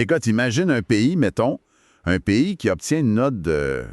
Écoute, imagine un pays, mettons, un pays qui obtient une note de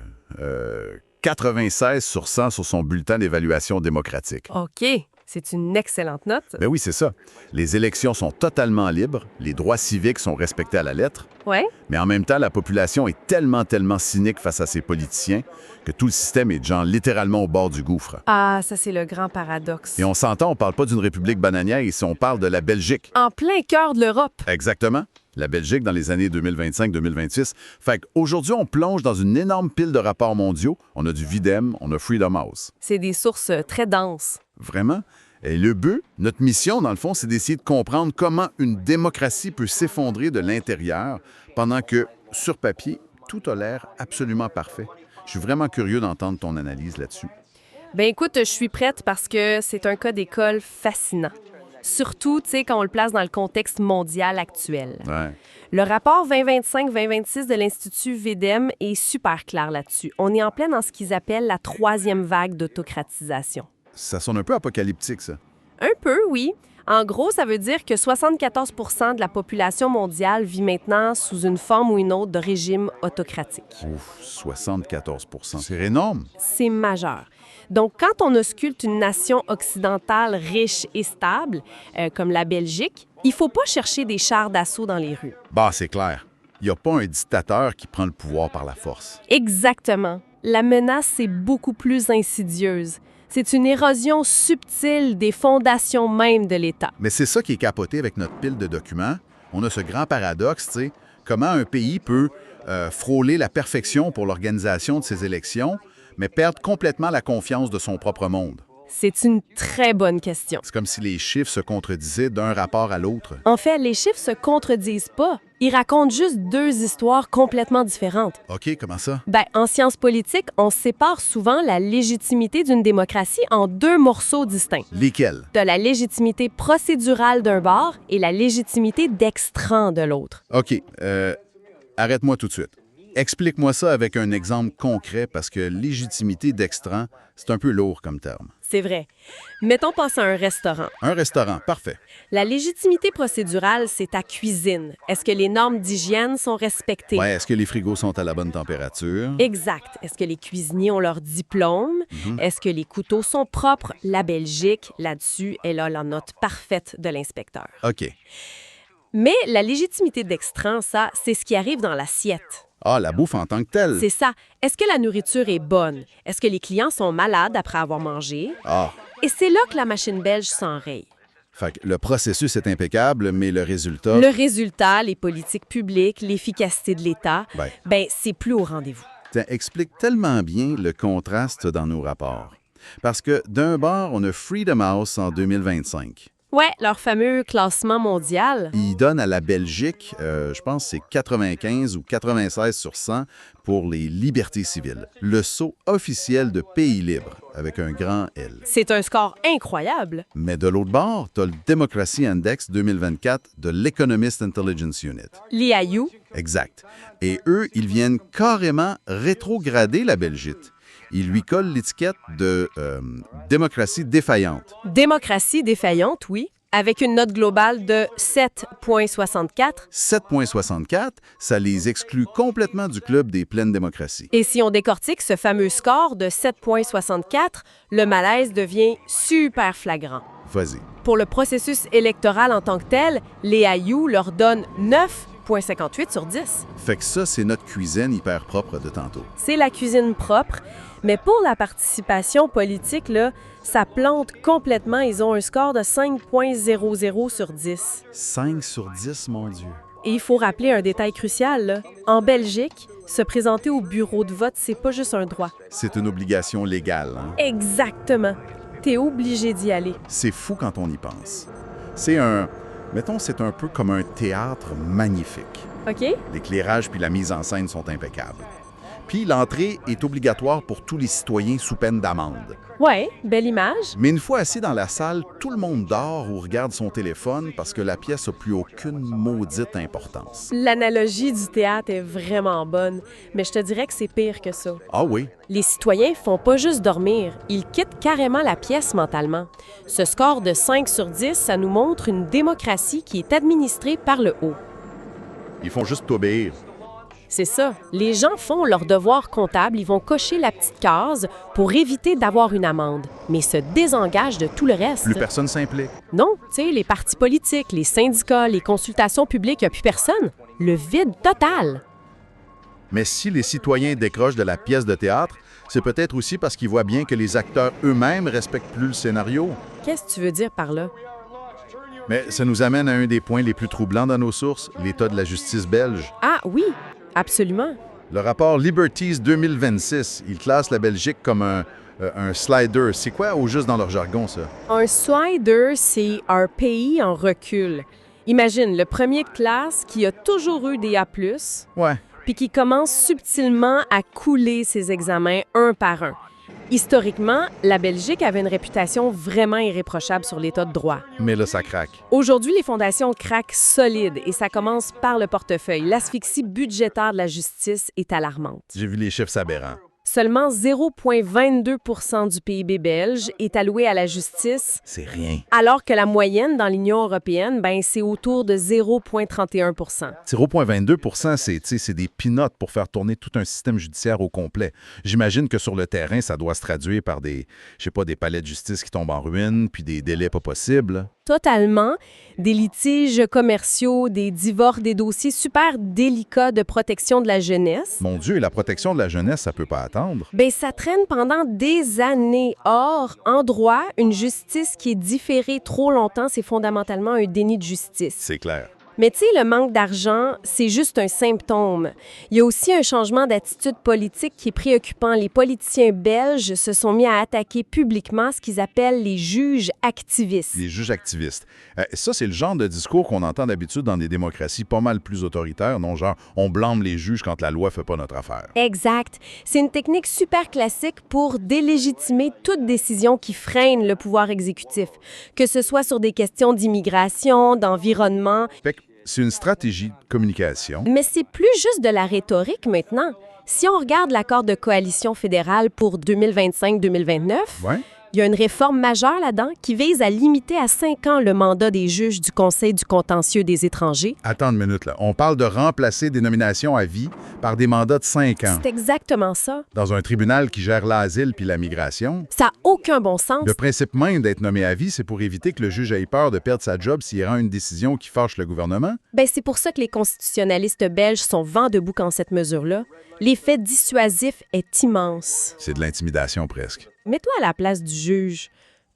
96 sur 100 sur son bulletin d'évaluation démocratique. OK, c'est une excellente note. Ben oui, c'est ça. Les élections sont totalement libres, les droits civiques sont respectés à la lettre, Ouais? mais en même temps, la population est tellement cynique face à ces politiciens que tout le système est genre littéralement au bord du gouffre. Ah, ça c'est le grand paradoxe. Et on s'entend, on parle pas d'une république bananière ici, on parle de la Belgique. En plein cœur de l'Europe. Exactement. La Belgique dans les années 2025-2026. Fait qu'aujourd'hui, on plonge dans une énorme pile de rapports mondiaux. On a du Videm, on a Freedom House. C'est des sources très denses. Vraiment? Et le but, notre mission, dans le fond, c'est d'essayer de comprendre comment une démocratie peut s'effondrer de l'intérieur pendant que, sur papier, tout a l'air absolument parfait. Je suis vraiment curieux d'entendre ton analyse là-dessus. Ben écoute, je suis prête parce que c'est un cas d'école fascinant. Surtout, tu sais, quand on le place dans le contexte mondial actuel. Ouais. Le rapport 2025-2026 de l'Institut VEDEM est super clair là-dessus. On est en plein dans ce qu'ils appellent la troisième vague d'autocratisation. Ça sonne un peu apocalyptique, ça. Un peu, oui. En gros, ça veut dire que 74 de la population mondiale vit maintenant sous une forme ou une autre de régime autocratique. Ouf, 74 c'est énorme. C'est majeur. Donc, quand on ausculte une nation occidentale riche et stable, comme la Belgique, il ne faut pas chercher des chars d'assaut dans les rues. Bah, c'est clair. Il n'y a pas un dictateur qui prend le pouvoir par la force. Exactement. La menace est beaucoup plus insidieuse. C'est une érosion subtile des fondations même de l'État. Mais c'est ça qui est capoté avec notre pile de documents. On a ce grand paradoxe, tu sais, comment un pays peut frôler la perfection pour l'organisation de ses élections, mais perdre complètement la confiance de son propre monde. C'est une très bonne question. C'est comme si les chiffres se contredisaient d'un rapport à l'autre. En fait, les chiffres se contredisent pas. Ils racontent juste deux histoires complètement différentes. OK, comment ça? Ben, en sciences politiques, on sépare souvent la légitimité d'une démocratie en deux morceaux distincts. Lesquels? De la légitimité procédurale d'un bord et la légitimité d'extran de l'autre. OK, arrête-moi tout de suite. Explique-moi ça avec un exemple concret parce que légitimité d'extran, c'est un peu lourd comme terme. C'est vrai. Mettons, pense à un restaurant. Un restaurant, parfait. La légitimité procédurale, c'est ta cuisine. Est-ce que les normes d'hygiène sont respectées? Ouais, est-ce que les frigos sont à la bonne température? Exact. Est-ce que les cuisiniers ont leur diplôme? Est-ce que les couteaux sont propres? La Belgique, là-dessus, elle a la note parfaite de l'inspecteur. OK. Mais la légitimité d'extran, ça, c'est ce qui arrive dans l'assiette. Ah, la bouffe en tant que telle. C'est ça. Est-ce que la nourriture est bonne? Est-ce que les clients sont malades après avoir mangé? Ah, Et c'est là que la machine belge s'enraye. fait que le processus est impeccable, mais le résultat... Le résultat, les politiques publiques, l'efficacité de l'État, Ben. c'est plus au rendez-vous. Ça explique tellement bien le contraste dans nos rapports. Parce que d'un bord, on a Freedom House en 2025. Ouais, leur fameux classement mondial. Il donne à la Belgique, je pense que c'est 95 ou 96 sur 100 pour les libertés civiles. Le sceau officiel de pays libre, avec un grand L. C'est un score incroyable. Mais de l'autre bord, tu as le Democracy Index 2024 de l'Economist Intelligence Unit. L'IAU. Exact. Et eux, ils viennent carrément rétrograder la Belgique. Ils lui collent l'étiquette de démocratie défaillante. Démocratie défaillante, oui, avec une note globale de 7,64. 7,64, ça les exclut complètement du club des pleines démocraties. Et si on décortique ce fameux score de 7,64, le malaise devient super flagrant. Vas-y. Pour le processus électoral en tant que tel, l'IAU leur donne 9,58 sur 10. Fait que ça, c'est notre cuisine hyper propre de tantôt. C'est la cuisine propre, mais pour la participation politique, là, ça plante complètement. Ils ont un score de 5,00 sur 10. 5 sur 10, mon Dieu. Et il faut rappeler un détail crucial, là. En Belgique, se présenter au bureau de vote, c'est pas juste un droit. C'est une obligation légale, hein? Exactement. T'es obligé d'y aller. C'est fou quand on y pense. C'est un... Mettons, c'est un peu comme un théâtre magnifique. OK? L'éclairage puis la mise en scène sont impeccables. Puis l'entrée est obligatoire pour tous les citoyens sous peine d'amende. Ouais, belle image. Mais une fois assis dans la salle, tout le monde dort ou regarde son téléphone parce que la pièce n'a plus aucune maudite importance. L'analogie du théâtre est vraiment bonne, mais je te dirais que c'est pire que ça. Ah oui? Les citoyens font pas juste dormir, ils quittent carrément la pièce mentalement. Ce score de 5 sur 10, ça nous montre une démocratie qui est administrée par le haut. Ils font juste t'obéir. C'est ça. Les gens font leur devoir comptable, ils vont cocher la petite case pour éviter d'avoir une amende, mais se désengagent de tout le reste. Plus personne s'implique. Non, tu sais, les partis politiques, les syndicats, les consultations publiques, il n'y a plus personne. Le vide total. Mais si les citoyens décrochent de la pièce de théâtre, c'est peut-être aussi parce qu'ils voient bien que les acteurs eux-mêmes respectent plus le scénario. Qu'est-ce que tu veux dire par là? Mais ça nous amène à un des points les plus troublants dans nos sources, l'état de la justice belge. Ah oui, absolument. Le rapport Liberties 2026, il classe la Belgique comme un slider. C'est quoi au juste dans leur jargon, ça? Un slider, c'est un pays en recul. Imagine, le premier de classe qui a toujours eu des A+, Ouais. puis qui commence subtilement à couler ses examens un par un. Historiquement, la Belgique avait une réputation vraiment irréprochable sur l'état de droit. Mais là, ça craque. Aujourd'hui, les fondations craquent solides et ça commence par le portefeuille. L'asphyxie budgétaire de la justice est alarmante. J'ai vu les chiffres aberrants. Seulement 0,22 du PIB belge est alloué à la justice, C'est rien. alors que la moyenne dans l'Union européenne, c'est autour de 0,31 0,22 c'est des peanuts pour faire tourner tout un système judiciaire au complet. J'imagine que sur le terrain, ça doit se traduire par des palais de justice qui tombent en ruine, puis des délais pas possibles. Totalement. Des litiges commerciaux, des divorces, des dossiers super délicats de protection de la jeunesse. Mon Dieu, et la protection de la jeunesse, ça peut pas attendre. Ça traîne pendant des années. Or, en droit, une justice qui est différée trop longtemps, c'est fondamentalement un déni de justice. C'est clair. Mais tu sais, le manque d'argent, c'est juste un symptôme. Il y a aussi un changement d'attitude politique qui est préoccupant. Les politiciens belges se sont mis à attaquer publiquement ce qu'ils appellent les juges activistes. Les juges activistes. Ça, c'est le genre de discours qu'on entend d'habitude dans des démocraties pas mal plus autoritaires, non? Genre, on blâme les juges quand la loi fait pas notre affaire. Exact. C'est une technique super classique pour délégitimer toute décision qui freine le pouvoir exécutif, que ce soit sur des questions d'immigration, d'environnement. Fait que c'est une stratégie de communication. Mais c'est plus juste de la rhétorique maintenant. Si on regarde l'accord de coalition fédérale pour 2025-2029, Ouais. il y a une réforme majeure là-dedans qui vise à limiter à 5 ans le mandat des juges du Conseil du contentieux des étrangers. Attends une minute, là. On parle de remplacer des nominations à vie par des mandats de 5 ans. C'est exactement ça. Dans un tribunal qui gère l'asile puis la migration, Ça n'a aucun bon sens. le principe même d'être nommé à vie, c'est pour éviter que le juge ait peur de perdre sa job s'il rend une décision qui fâche le gouvernement. C'est pour ça que les constitutionnalistes belges sont vent debout contre cette mesure-là. L'effet dissuasif est immense. C'est de l'intimidation presque. Mets-toi à la place du juge.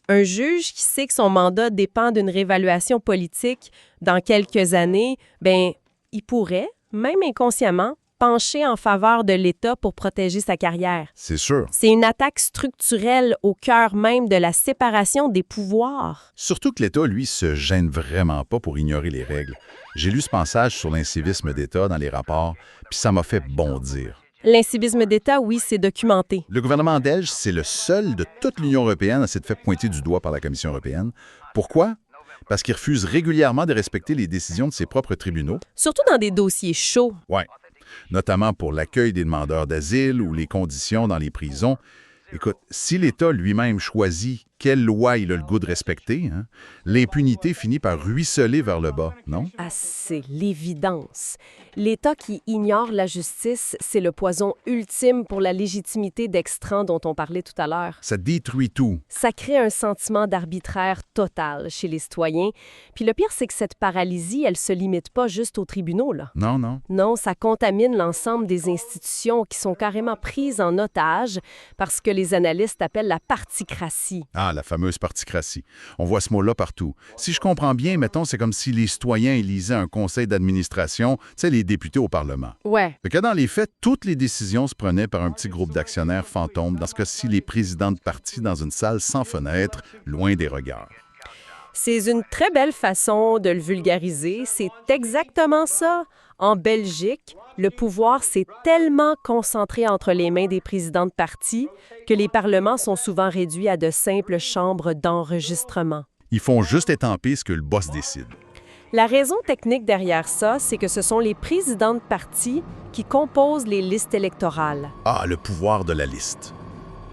Un juge qui sait que son mandat dépend d'une réévaluation politique dans quelques années, il pourrait, même inconsciemment, pencher en faveur de l'État pour protéger sa carrière. C'est sûr. C'est une attaque structurelle au cœur même de la séparation des pouvoirs. Surtout que l'État, lui, se gêne vraiment pas pour ignorer les règles. J'ai lu ce passage sur l'incivisme d'État dans les rapports, puis ça m'a fait bondir. L'incivisme d'État, oui, c'est documenté. Le gouvernement belge, c'est le seul de toute l'Union européenne à s'être fait pointer du doigt par la Commission européenne. Pourquoi? Parce qu'il refuse régulièrement de respecter les décisions de ses propres tribunaux. Surtout dans des dossiers chauds. Oui, notamment pour l'accueil des demandeurs d'asile ou les conditions dans les prisons. Écoute, si l'État lui-même choisit quelle loi il a le goût de respecter, l'impunité finit par ruisseler vers le bas, non? Ah, c'est l'évidence. L'État qui ignore la justice, c'est le poison ultime pour la légitimité d'extrans dont on parlait tout à l'heure. Ça détruit tout. Ça crée un sentiment d'arbitraire total chez les citoyens. Puis le pire, c'est que cette paralysie, elle se limite pas juste aux tribunaux, là. Non, non. Non, ça contamine l'ensemble des institutions qui sont carrément prises en otage par ce que les analystes appellent la particratie. Ah, la fameuse particratie. On voit ce mot-là partout. Si je comprends bien, mettons, c'est comme si les citoyens élisaient un conseil d'administration, tu sais, les députés au Parlement. Ouais. Fait que dans les faits, toutes les décisions se prenaient par un petit groupe d'actionnaires fantômes, dans ce cas-ci, les présidents de parti dans une salle sans fenêtre, loin des regards. C'est une très belle façon de le vulgariser. C'est exactement ça. En Belgique, le pouvoir s'est tellement concentré entre les mains des présidents de parti que les parlements sont souvent réduits à de simples chambres d'enregistrement. Ils font juste étamper ce que le boss décide. La raison technique derrière ça, c'est que ce sont les présidents de parti qui composent les listes électorales. Ah, le pouvoir de la liste.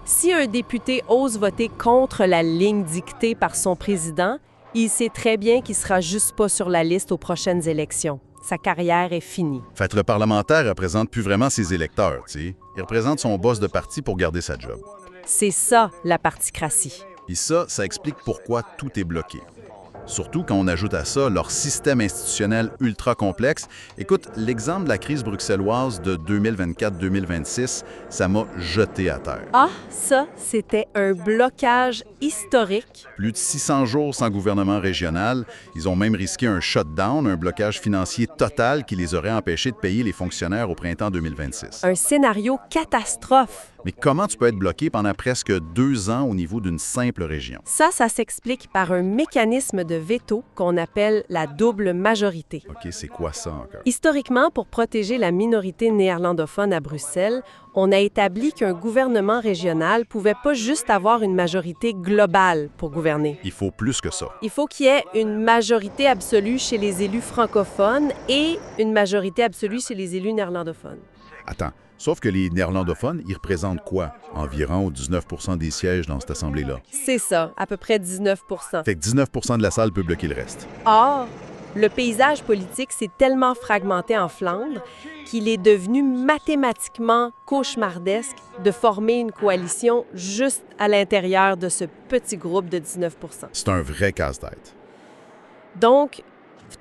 Si un député ose voter contre la ligne dictée par son président, il sait très bien qu'il ne sera juste pas sur la liste aux prochaines élections. Sa carrière est finie. Fait que le parlementaire représente plus vraiment ses électeurs, tu sais. Il représente son boss de parti pour garder sa job. C'est ça, la particratie. Et ça explique pourquoi tout est bloqué. Surtout quand on ajoute à ça leur système institutionnel ultra complexe. Écoute, l'exemple de la crise bruxelloise de 2024-2026, ça m'a jeté à terre. Ah, ça, c'était un blocage historique. Plus de 600 jours sans gouvernement régional. Ils ont même risqué un shutdown, un blocage financier total qui les aurait empêchés de payer les fonctionnaires au printemps 2026. Un scénario catastrophe. Mais comment tu peux être bloqué pendant presque 2 ans au niveau d'une simple région? Ça s'explique par un mécanisme de veto qu'on appelle la double majorité. OK, c'est quoi ça encore? Historiquement, pour protéger la minorité néerlandophone à Bruxelles, on a établi qu'un gouvernement régional pouvait pas juste avoir une majorité globale pour gouverner. Il faut plus que ça. Il faut qu'il y ait une majorité absolue chez les élus francophones et une majorité absolue chez les élus néerlandophones. Attends, sauf que les néerlandophones, ils représentent quoi? Environ 19 % des sièges dans cette assemblée-là. C'est ça, à peu près 19 %. Fait que 19 % de la salle peut bloquer le reste. Or, le paysage politique s'est tellement fragmenté en Flandre qu'il est devenu mathématiquement cauchemardesque de former une coalition juste à l'intérieur de ce petit groupe de 19 %. C'est un vrai casse-tête. Donc,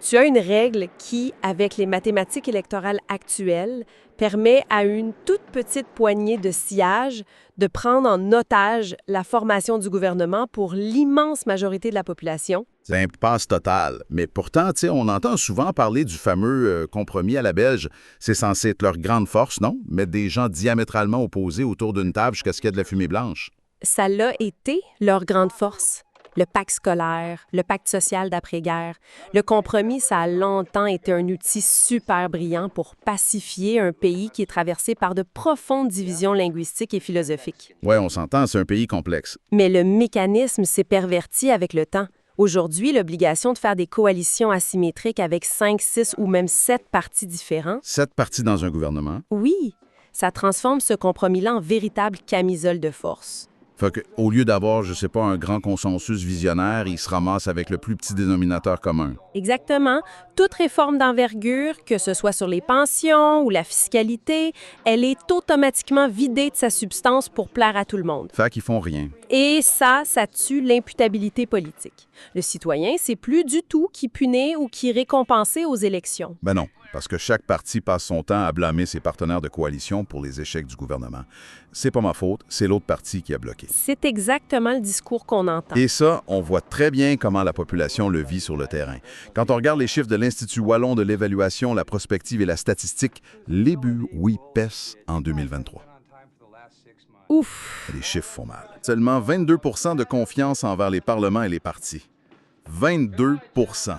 tu as une règle qui, avec les mathématiques électorales actuelles, permet à une toute petite poignée de sièges de prendre en otage la formation du gouvernement pour l'immense majorité de la population. C'est un passe total. Mais pourtant, tu sais, on entend souvent parler du fameux compromis à la belge. C'est censé être leur grande force, non? Mettre des gens diamétralement opposés autour d'une table jusqu'à ce qu'il y ait de la fumée blanche. Ça l'a été leur grande force. Le pacte scolaire, le pacte social d'après-guerre. Le compromis, ça a longtemps été un outil super brillant pour pacifier un pays qui est traversé par de profondes divisions linguistiques et philosophiques. Ouais, on s'entend, c'est un pays complexe. Mais le mécanisme s'est perverti avec le temps. Aujourd'hui, l'obligation de faire des coalitions asymétriques avec 5, 6 ou même 7 partis différents, 7 partis dans un gouvernement. oui, ça transforme ce compromis-là en véritable camisole de force. Fait qu'au lieu d'avoir, je sais pas, un grand consensus visionnaire, ils se ramassent avec le plus petit dénominateur commun. Exactement. Toute réforme d'envergure, que ce soit sur les pensions ou la fiscalité, elle est automatiquement vidée de sa substance pour plaire à tout le monde. Fait qu'ils font rien. Et ça tue l'imputabilité politique. Le citoyen, c'est plus du tout qui punit ou qui récompensait aux élections. Ben non, parce que chaque parti passe son temps à blâmer ses partenaires de coalition pour les échecs du gouvernement. C'est pas ma faute, c'est l'autre parti qui a bloqué. C'est exactement le discours qu'on entend. Et ça, on voit très bien comment la population le vit sur le terrain. Quand on regarde les chiffres de l'Institut wallon de l'évaluation, la prospective et la statistique, les buts, oui, pèsent en 2023. Ouf! Les chiffres font mal. Seulement 22 % de confiance envers les parlements et les partis. 22 %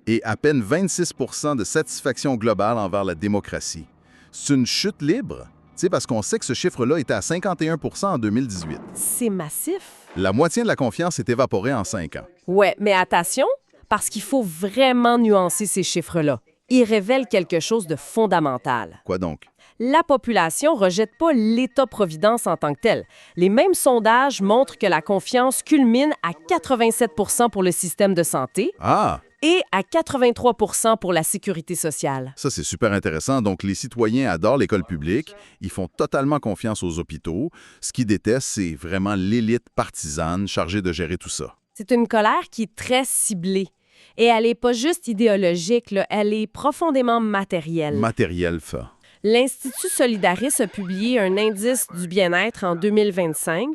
et à peine 26 % de satisfaction globale envers la démocratie. C'est une chute libre, tu sais, parce qu'on sait que ce chiffre-là était à 51 % en 2018. C'est massif. La moitié de la confiance s'est évaporée en 5 ans. Ouais, mais attention, parce qu'il faut vraiment nuancer ces chiffres-là. Ils révèlent quelque chose de fondamental. Quoi donc? La population rejette pas l'État-providence en tant que tel. Les mêmes sondages montrent que la confiance culmine à 87 % pour le système de santé Ah! et à 83 % pour la sécurité sociale. Ça, c'est super intéressant. Donc, les citoyens adorent l'école publique, ils font totalement confiance aux hôpitaux. Ce qu'ils détestent, c'est vraiment l'élite partisane chargée de gérer tout ça. C'est une colère qui est très ciblée. Et elle n'est pas juste idéologique, là, elle est profondément matérielle. Matériel fait. L'Institut Solidaris a publié un indice du bien-être en 2025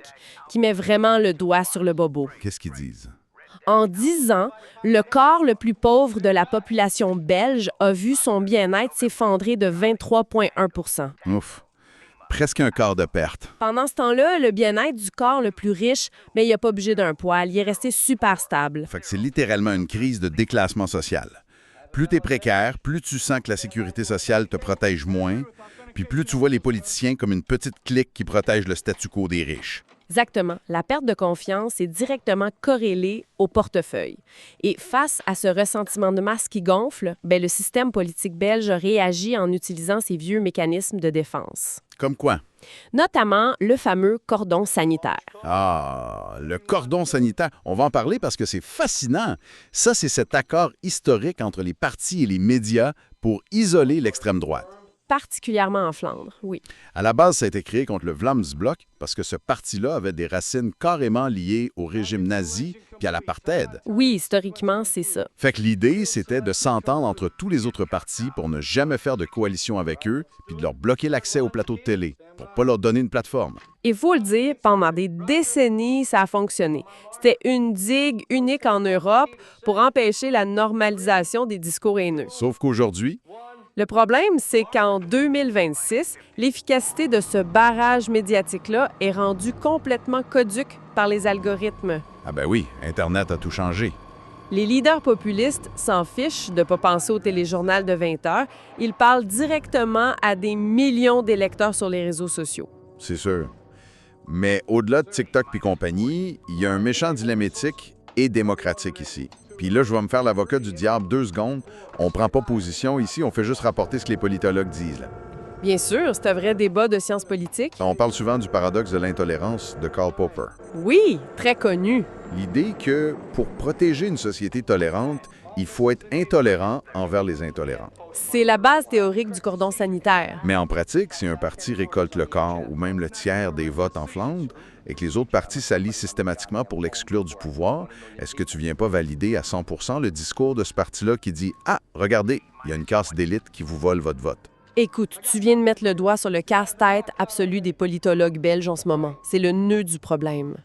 qui met vraiment le doigt sur le bobo. Qu'est-ce qu'ils disent? En 10 ans, le quart le plus pauvre de la population belge a vu son bien-être s'effondrer de 23,1 %. Ouf. Presque un quart de perte. Pendant ce temps-là, le bien-être du corps le plus riche, mais il n'a pas bougé d'un poil, il est resté super stable. Fait que c'est littéralement une crise de déclassement social. Plus tu es précaire, plus tu sens que la sécurité sociale te protège moins, puis plus tu vois les politiciens comme une petite clique qui protège le statu quo des riches. Exactement. La perte de confiance est directement corrélée au portefeuille. Et face à ce ressentiment de masse qui gonfle, le système politique belge réagit en utilisant ses vieux mécanismes de défense. Comme quoi? Notamment le fameux cordon sanitaire. Ah, le cordon sanitaire. On va en parler parce que c'est fascinant. Ça, c'est cet accord historique entre les partis et les médias pour isoler l'extrême droite. Particulièrement en Flandre, oui. À la base, ça a été créé contre le Vlaams-Blok parce que ce parti-là avait des racines carrément liées au régime nazi puis à l'apartheid. Oui, historiquement, c'est ça. Fait que l'idée, c'était de s'entendre entre tous les autres partis pour ne jamais faire de coalition avec eux puis de leur bloquer l'accès au plateau de télé pour pas leur donner une plateforme. Il faut le dire, pendant des décennies, ça a fonctionné. C'était une digue unique en Europe pour empêcher la normalisation des discours haineux. Sauf qu'aujourd'hui, Le problème, c'est qu'en 2026, l'efficacité de ce barrage médiatique-là est rendue complètement caduque par les algorithmes. ah ben oui, Internet a tout changé. Les leaders populistes s'en fichent de ne pas penser au téléjournal de 20 heures. Ils parlent directement à des millions d'électeurs sur les réseaux sociaux. C'est sûr. Mais au-delà de TikTok puis compagnie, il y a un méchant dilemme éthique et démocratique ici. Puis là, je vais me faire l'avocat du diable 2 secondes. On prend pas position ici, on fait juste rapporter ce que les politologues disent. Là. Bien sûr, c'est un vrai débat de sciences politiques. On parle souvent du paradoxe de l'intolérance de Karl Popper. Oui, très connu. L'idée que pour protéger une société tolérante, il faut être intolérant envers les intolérants. C'est la base théorique du cordon sanitaire. Mais en pratique, si un parti récolte le quart ou même le tiers des votes en Flandre et que les autres partis s'allient systématiquement pour l'exclure du pouvoir, est-ce que tu viens pas valider à 100% le discours de ce parti-là qui dit « Ah, regardez, il y a une caste d'élite qui vous vole votre vote ». Écoute, tu viens de mettre le doigt sur le casse-tête absolu des politologues belges en ce moment. C'est le nœud du problème.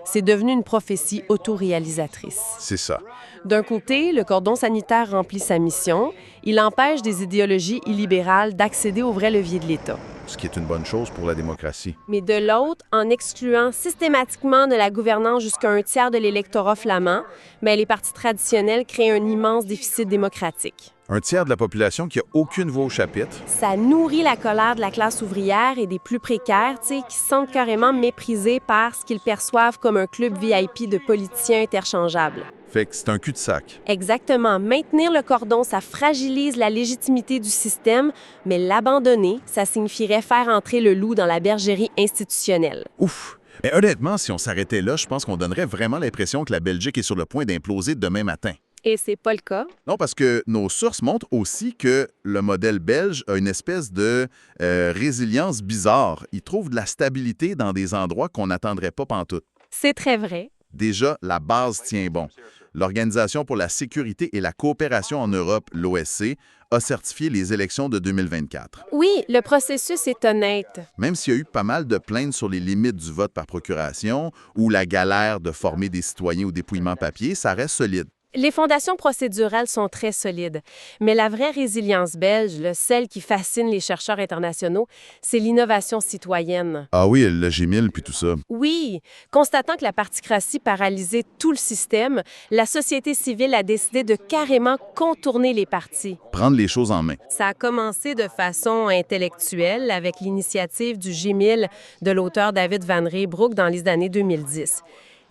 C'est devenu une prophétie autoréalisatrice. C'est ça. D'un côté, le cordon sanitaire remplit sa mission. Il empêche des idéologies illibérales d'accéder au vrai levier de l'État. Ce qui est une bonne chose pour la démocratie. Mais de l'autre, en excluant systématiquement de la gouvernance jusqu'à un tiers de l'électorat flamand, les partis traditionnels créent un immense déficit démocratique. Un tiers de la population qui n'a aucune voix au chapitre. Ça nourrit la colère de la classe ouvrière et des plus précaires, qui se sentent carrément méprisés par ce qu'ils perçoivent comme un club VIP de politiciens interchangeables. Fait que c'est un cul-de-sac. Exactement. Maintenir le cordon, ça fragilise la légitimité du système, mais l'abandonner, ça signifierait faire entrer le loup dans la bergerie institutionnelle. Ouf! Mais honnêtement, si on s'arrêtait là, je pense qu'on donnerait vraiment l'impression que la Belgique est sur le point d'imploser demain matin. Et c'est pas le cas. Non, parce que nos sources montrent aussi que le modèle belge a une espèce de résilience bizarre. Il trouve de la stabilité dans des endroits qu'on n'attendrait pas pantoute. C'est très vrai. Déjà, la base tient bon. L'Organisation pour la sécurité et la coopération en Europe, l'OSCE, a certifié les élections de 2024. Oui, le processus est honnête. Même s'il y a eu pas mal de plaintes sur les limites du vote par procuration ou la galère de former des citoyens au dépouillement papier, ça reste solide. Les fondations procédurales sont très solides, mais la vraie résilience belge, celle qui fascine les chercheurs internationaux, c'est l'innovation citoyenne. Ah oui, le G1000 puis tout ça. Oui, constatant que la particratie paralysait tout le système, la société civile a décidé de carrément contourner les partis. Prendre les choses en main. Ça a commencé de façon intellectuelle avec l'initiative du G1000 de l'auteur David Van Reybrouck dans les années 2010.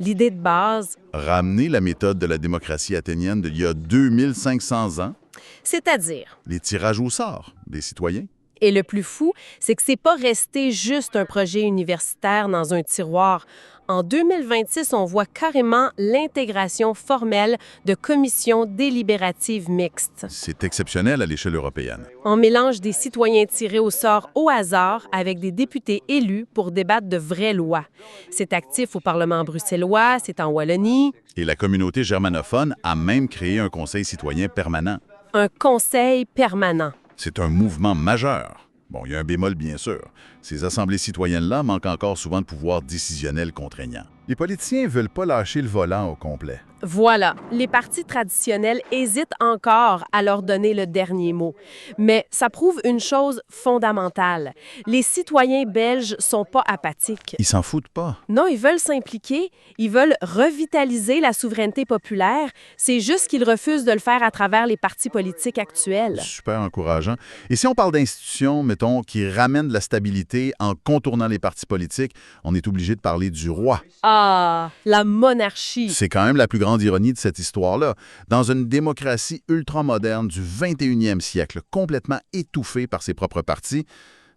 L'idée de base, Ramener la méthode de la démocratie athénienne d'il y a 2500 ans, c'est-à-dire, les tirages au sort des citoyens. et le plus fou, c'est que c'est pas resté juste un projet universitaire dans un tiroir. En 2026, on voit carrément l'intégration formelle de commissions délibératives mixtes. C'est exceptionnel à l'échelle européenne. On mélange des citoyens tirés au sort au hasard avec des députés élus pour débattre de vraies lois. C'est actif au Parlement bruxellois, c'est en Wallonie. Et la communauté germanophone a même créé un conseil citoyen permanent. Un conseil permanent. C'est un mouvement majeur. Bon, il y a un bémol, bien sûr. Ces assemblées citoyennes-là manquent encore souvent de pouvoir décisionnel contraignant. Les politiciens ne veulent pas lâcher le volant au complet. Voilà, les partis traditionnels hésitent encore à leur donner le dernier mot. Mais ça prouve une chose fondamentale. Les citoyens belges sont pas apathiques. Ils s'en foutent pas. Non, ils veulent s'impliquer, ils veulent revitaliser la souveraineté populaire. C'est juste qu'ils refusent de le faire à travers les partis politiques actuels. Super encourageant. Et si on parle d'institutions, mettons, qui ramènent de la stabilité en contournant les partis politiques, on est obligé de parler du roi. Ah, la monarchie. C'est quand même la plus grande ironie de cette histoire-là. Dans une démocratie ultramoderne du 21e siècle, complètement étouffée par ses propres partis,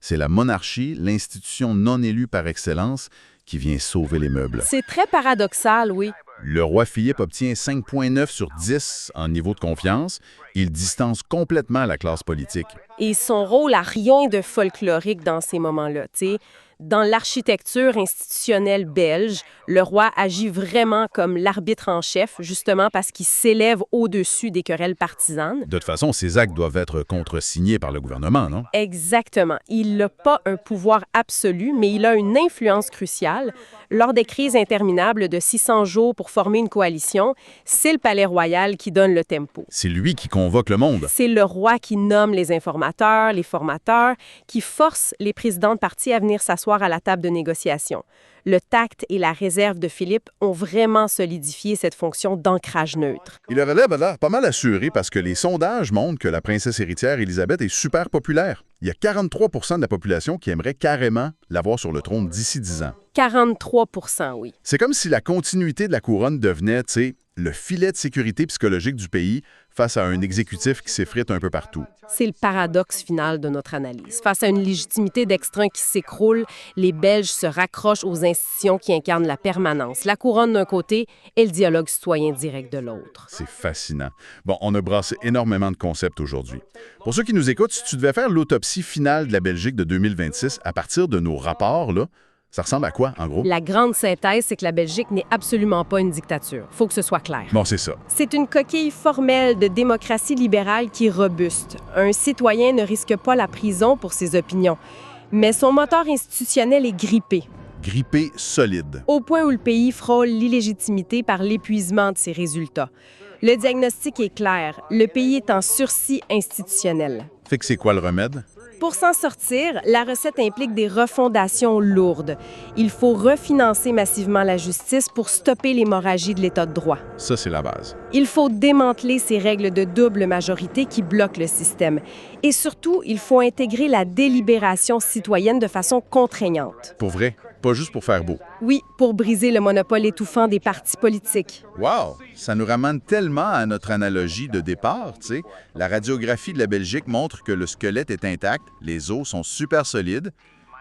c'est la monarchie, l'institution non élue par excellence, qui vient sauver les meubles. C'est très paradoxal, oui. Le roi Philippe obtient 5,9 sur 10 en niveau de confiance. Il distance complètement la classe politique. Et son rôle a rien de folklorique dans ces moments-là, tu sais. Dans l'architecture institutionnelle belge, le roi agit vraiment comme l'arbitre en chef, justement parce qu'il s'élève au-dessus des querelles partisanes. De toute façon, ces actes doivent être contresignés par le gouvernement, non? Exactement. Il n'a pas un pouvoir absolu, mais il a une influence cruciale. Lors des crises interminables de 600 jours pour former une coalition, c'est le Palais royal qui donne le tempo. C'est lui qui convoque le monde. C'est le roi qui nomme les informateurs, les formateurs, qui force les présidents de partis à venir s'asseoir à la table de négociation. Le tact et la réserve de Philippe ont vraiment solidifié cette fonction d'ancrage neutre. Il aurait l'air pas mal assuré parce que les sondages montrent que la princesse héritière Élisabeth est super populaire. Il y a 43 % de la population qui aimerait carrément l'avoir sur le trône d'ici 10 ans. 43 %, oui. C'est comme si la continuité de la couronne devenait, tu sais, le filet de sécurité psychologique du pays face à un exécutif qui s'effrite un peu partout. C'est le paradoxe final de notre analyse. Face à une légitimité d'extrême qui s'écroule, les Belges se raccrochent aux institutions qui incarnent la permanence. La couronne d'un côté et le dialogue citoyen direct de l'autre. C'est fascinant. Bon, on a brassé énormément de concepts aujourd'hui. Pour ceux qui nous écoutent, si tu devais faire l'autopsie finale de la Belgique de 2026 à partir de nos rapports, là, ça ressemble à quoi, en gros? La grande synthèse, c'est que la Belgique n'est absolument pas une dictature. Faut que ce soit clair. Bon, c'est ça. C'est une coquille formelle de démocratie libérale qui est robuste. Un citoyen ne risque pas la prison pour ses opinions. Mais son moteur institutionnel est grippé. Grippé solide. Au point où le pays frôle l'illégitimité par l'épuisement de ses résultats. Le diagnostic est clair. Le pays est en sursis institutionnel. Fait que c'est quoi le remède? Pour s'en sortir, la recette implique des refondations lourdes. Il faut refinancer massivement la justice pour stopper l'hémorragie de l'État de droit. Ça, c'est la base. Il faut démanteler ces règles de double majorité qui bloquent le système. Et surtout, il faut intégrer la délibération citoyenne de façon contraignante. Pour vrai, pas juste pour faire beau. Oui, pour briser le monopole étouffant des partis politiques. Wow! Ça nous ramène tellement à notre analogie de départ, tu sais. La radiographie de la Belgique montre que le squelette est intact, les os sont super solides,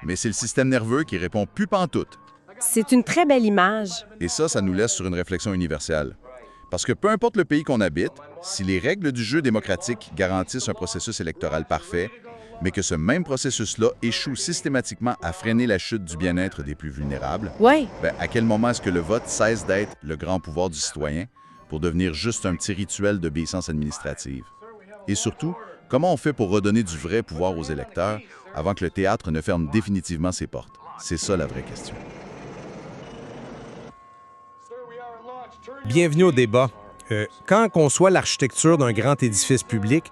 mais c'est le système nerveux qui répond plus pantoute. C'est une très belle image. Et ça nous laisse sur une réflexion universelle. Parce que peu importe le pays qu'on habite, si les règles du jeu démocratique garantissent un processus électoral parfait, mais que ce même processus-là échoue systématiquement à freiner la chute du bien-être des plus vulnérables, Oui. à quel moment est-ce que le vote cesse d'être le grand pouvoir du citoyen pour devenir juste un petit rituel d'obéissance administrative? Et surtout, comment on fait pour redonner du vrai pouvoir aux électeurs avant que le théâtre ne ferme définitivement ses portes? C'est ça la vraie question. Bienvenue au débat. Quand on conçoit l'architecture d'un grand édifice public,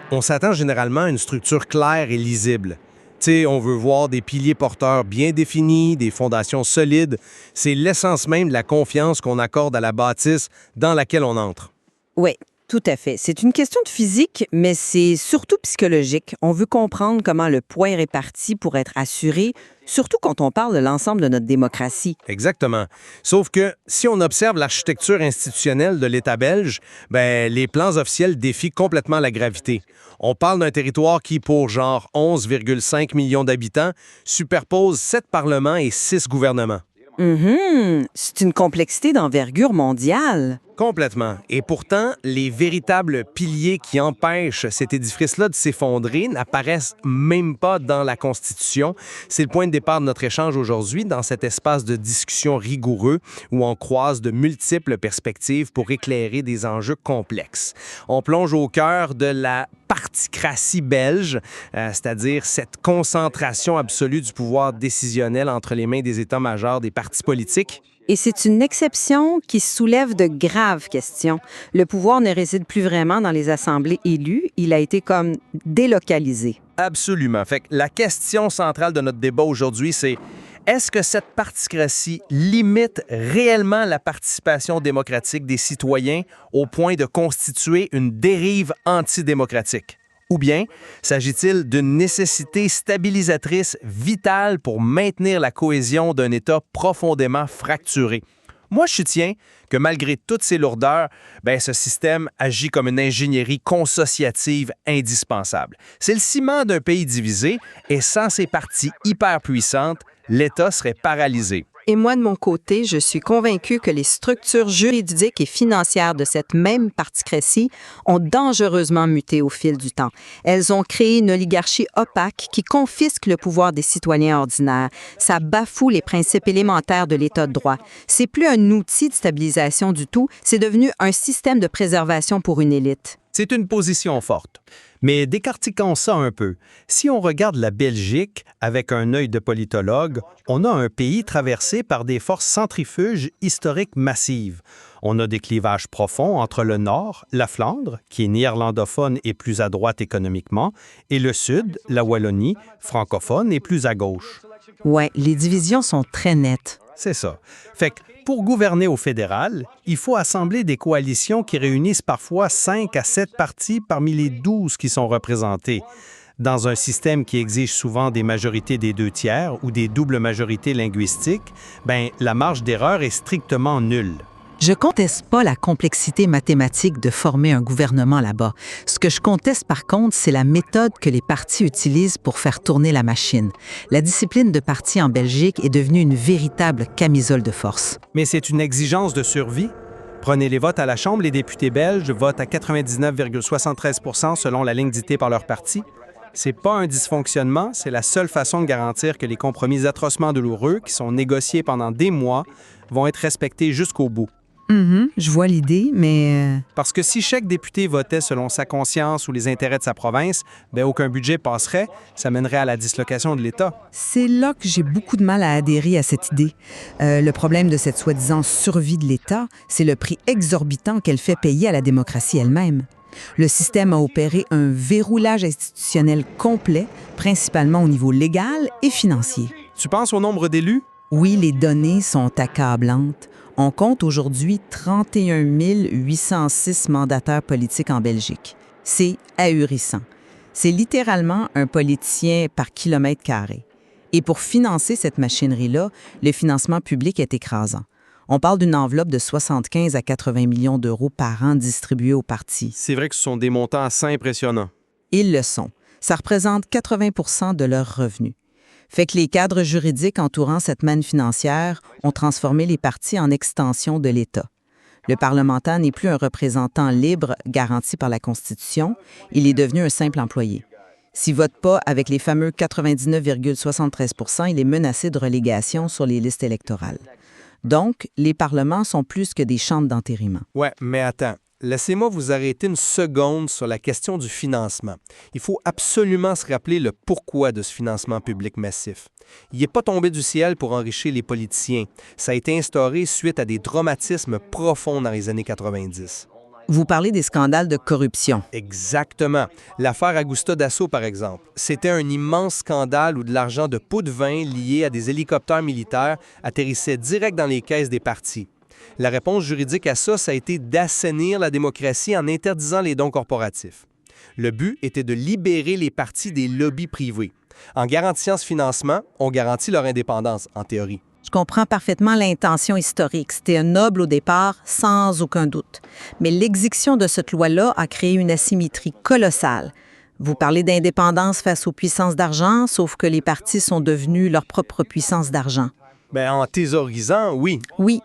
on s'attend généralement à une structure claire et lisible. T'sais, on veut voir des piliers porteurs bien définis, des fondations solides. C'est l'essence même de la confiance qu'on accorde à la bâtisse dans laquelle on entre. Oui, tout à fait. C'est une question de physique, mais c'est surtout psychologique. On veut comprendre comment le poids est réparti pour être assuré, surtout quand on parle de l'ensemble de notre démocratie. Exactement. Sauf que si on observe l'architecture institutionnelle de l'État belge, les plans officiels défient complètement la gravité. On parle d'un territoire qui, pour genre 11,5 millions d'habitants, superpose 7 parlements et 6 gouvernements. C'est une complexité d'envergure mondiale. Complètement. Et pourtant, les véritables piliers qui empêchent cet édifice-là de s'effondrer n'apparaissent même pas dans la Constitution. C'est le point de départ de notre échange aujourd'hui, dans cet espace de discussion rigoureux où on croise de multiples perspectives pour éclairer des enjeux complexes. On plonge au cœur de la particratie belge, c'est-à-dire cette concentration absolue du pouvoir décisionnel entre les mains des états-majors des partis politiques. Et c'est une exception qui soulève de graves questions. Le pouvoir ne réside plus vraiment dans les assemblées élues. Il a été comme délocalisé. Absolument. Fait que la question centrale de notre débat aujourd'hui, c'est est-ce que cette particratie limite réellement la participation démocratique des citoyens au point de constituer une dérive antidémocratique? Ou bien s'agit-il d'une nécessité stabilisatrice vitale pour maintenir la cohésion d'un État profondément fracturé? Moi, je soutiens que malgré toutes ces lourdeurs, ce système agit comme une ingénierie consociative indispensable. C'est le ciment d'un pays divisé et sans ces parties hyper puissantes, l'État serait paralysé. Et moi, de mon côté, je suis convaincue que les structures juridiques et financières de cette même particratie ont dangereusement muté au fil du temps. Elles ont créé une oligarchie opaque qui confisque le pouvoir des citoyens ordinaires. Ça bafoue les principes élémentaires de l'État de droit. C'est plus un outil de stabilisation du tout, c'est devenu un système de préservation pour une élite. C'est une position forte. Mais décortiquons ça un peu. Si on regarde la Belgique avec un œil de politologue, on a un pays traversé par des forces centrifuges historiques massives. On a des clivages profonds entre le nord, la Flandre, qui est néerlandophone et plus à droite économiquement, et le sud, la Wallonie, francophone et plus à gauche. Ouais, les divisions sont très nettes. C'est ça. Fait que pour gouverner au fédéral, il faut assembler des coalitions qui réunissent parfois 5 à 7 partis parmi les 12 qui sont représentés. Dans un système qui exige souvent des majorités des 2/3 ou des doubles majorités linguistiques, la marge d'erreur est strictement nulle. Je conteste pas la complexité mathématique de former un gouvernement là-bas. Ce que je conteste par contre, c'est la méthode que les partis utilisent pour faire tourner la machine. La discipline de parti en Belgique est devenue une véritable camisole de force. Mais c'est une exigence de survie. Prenez les votes à la Chambre, les députés belges votent à 99,73 % selon la ligne dictée par leur parti. C'est pas un dysfonctionnement, c'est la seule façon de garantir que les compromis atrocement douloureux, qui sont négociés pendant des mois, vont être respectés jusqu'au bout. Je vois l'idée, mais... Parce que si chaque député votait selon sa conscience ou les intérêts de sa province, aucun budget passerait, ça mènerait à la dislocation de l'État. C'est là que j'ai beaucoup de mal à adhérer à cette idée. Le problème de cette soi-disant survie de l'État, c'est le prix exorbitant qu'elle fait payer à la démocratie elle-même. Le système a opéré un verroulage institutionnel complet, principalement au niveau légal et financier. Tu penses au nombre d'élus? Oui, les données sont accablantes. On compte aujourd'hui 31 806 mandataires politiques en Belgique. C'est ahurissant. C'est littéralement un politicien par kilomètre carré. Et pour financer cette machinerie-là, le financement public est écrasant. On parle d'une enveloppe de 75 à 80 millions d'euros par an distribués aux partis. C'est vrai que ce sont des montants assez impressionnants. Ils le sont. Ça représente 80 % de leurs revenus. Fait que les cadres juridiques entourant cette manne financière ont transformé les partis en extension de l'État. Le parlementaire n'est plus un représentant libre garanti par la Constitution, il est devenu un simple employé. S'il ne vote pas avec les fameux 99,73 %, il est menacé de relégation sur les listes électorales. Donc, les parlements sont plus que des chambres d'enterrement. Ouais, mais attends. Laissez-moi vous arrêter une seconde sur la question du financement. Il faut absolument se rappeler le pourquoi de ce financement public massif. Il n'est pas tombé du ciel pour enrichir les politiciens. Ça a été instauré suite à des traumatismes profonds dans les années 90. Vous parlez des scandales de corruption. Exactement. L'affaire Augusta Dassault, par exemple. C'était un immense scandale où de l'argent de pots de vin lié à des hélicoptères militaires atterrissait direct dans les caisses des partis. La réponse juridique à ça, ça a été d'assainir la démocratie en interdisant les dons corporatifs. Le but était de libérer les partis des lobbies privés. En garantissant ce financement, on garantit leur indépendance, en théorie. Je comprends parfaitement l'intention historique. C'était noble au départ, sans aucun doute. Mais l'exécution de cette loi-là a créé une asymétrie colossale. Vous parlez d'indépendance face aux puissances d'argent, sauf que les partis sont devenus leur propre puissance d'argent. En thésaurisant, oui. Oui.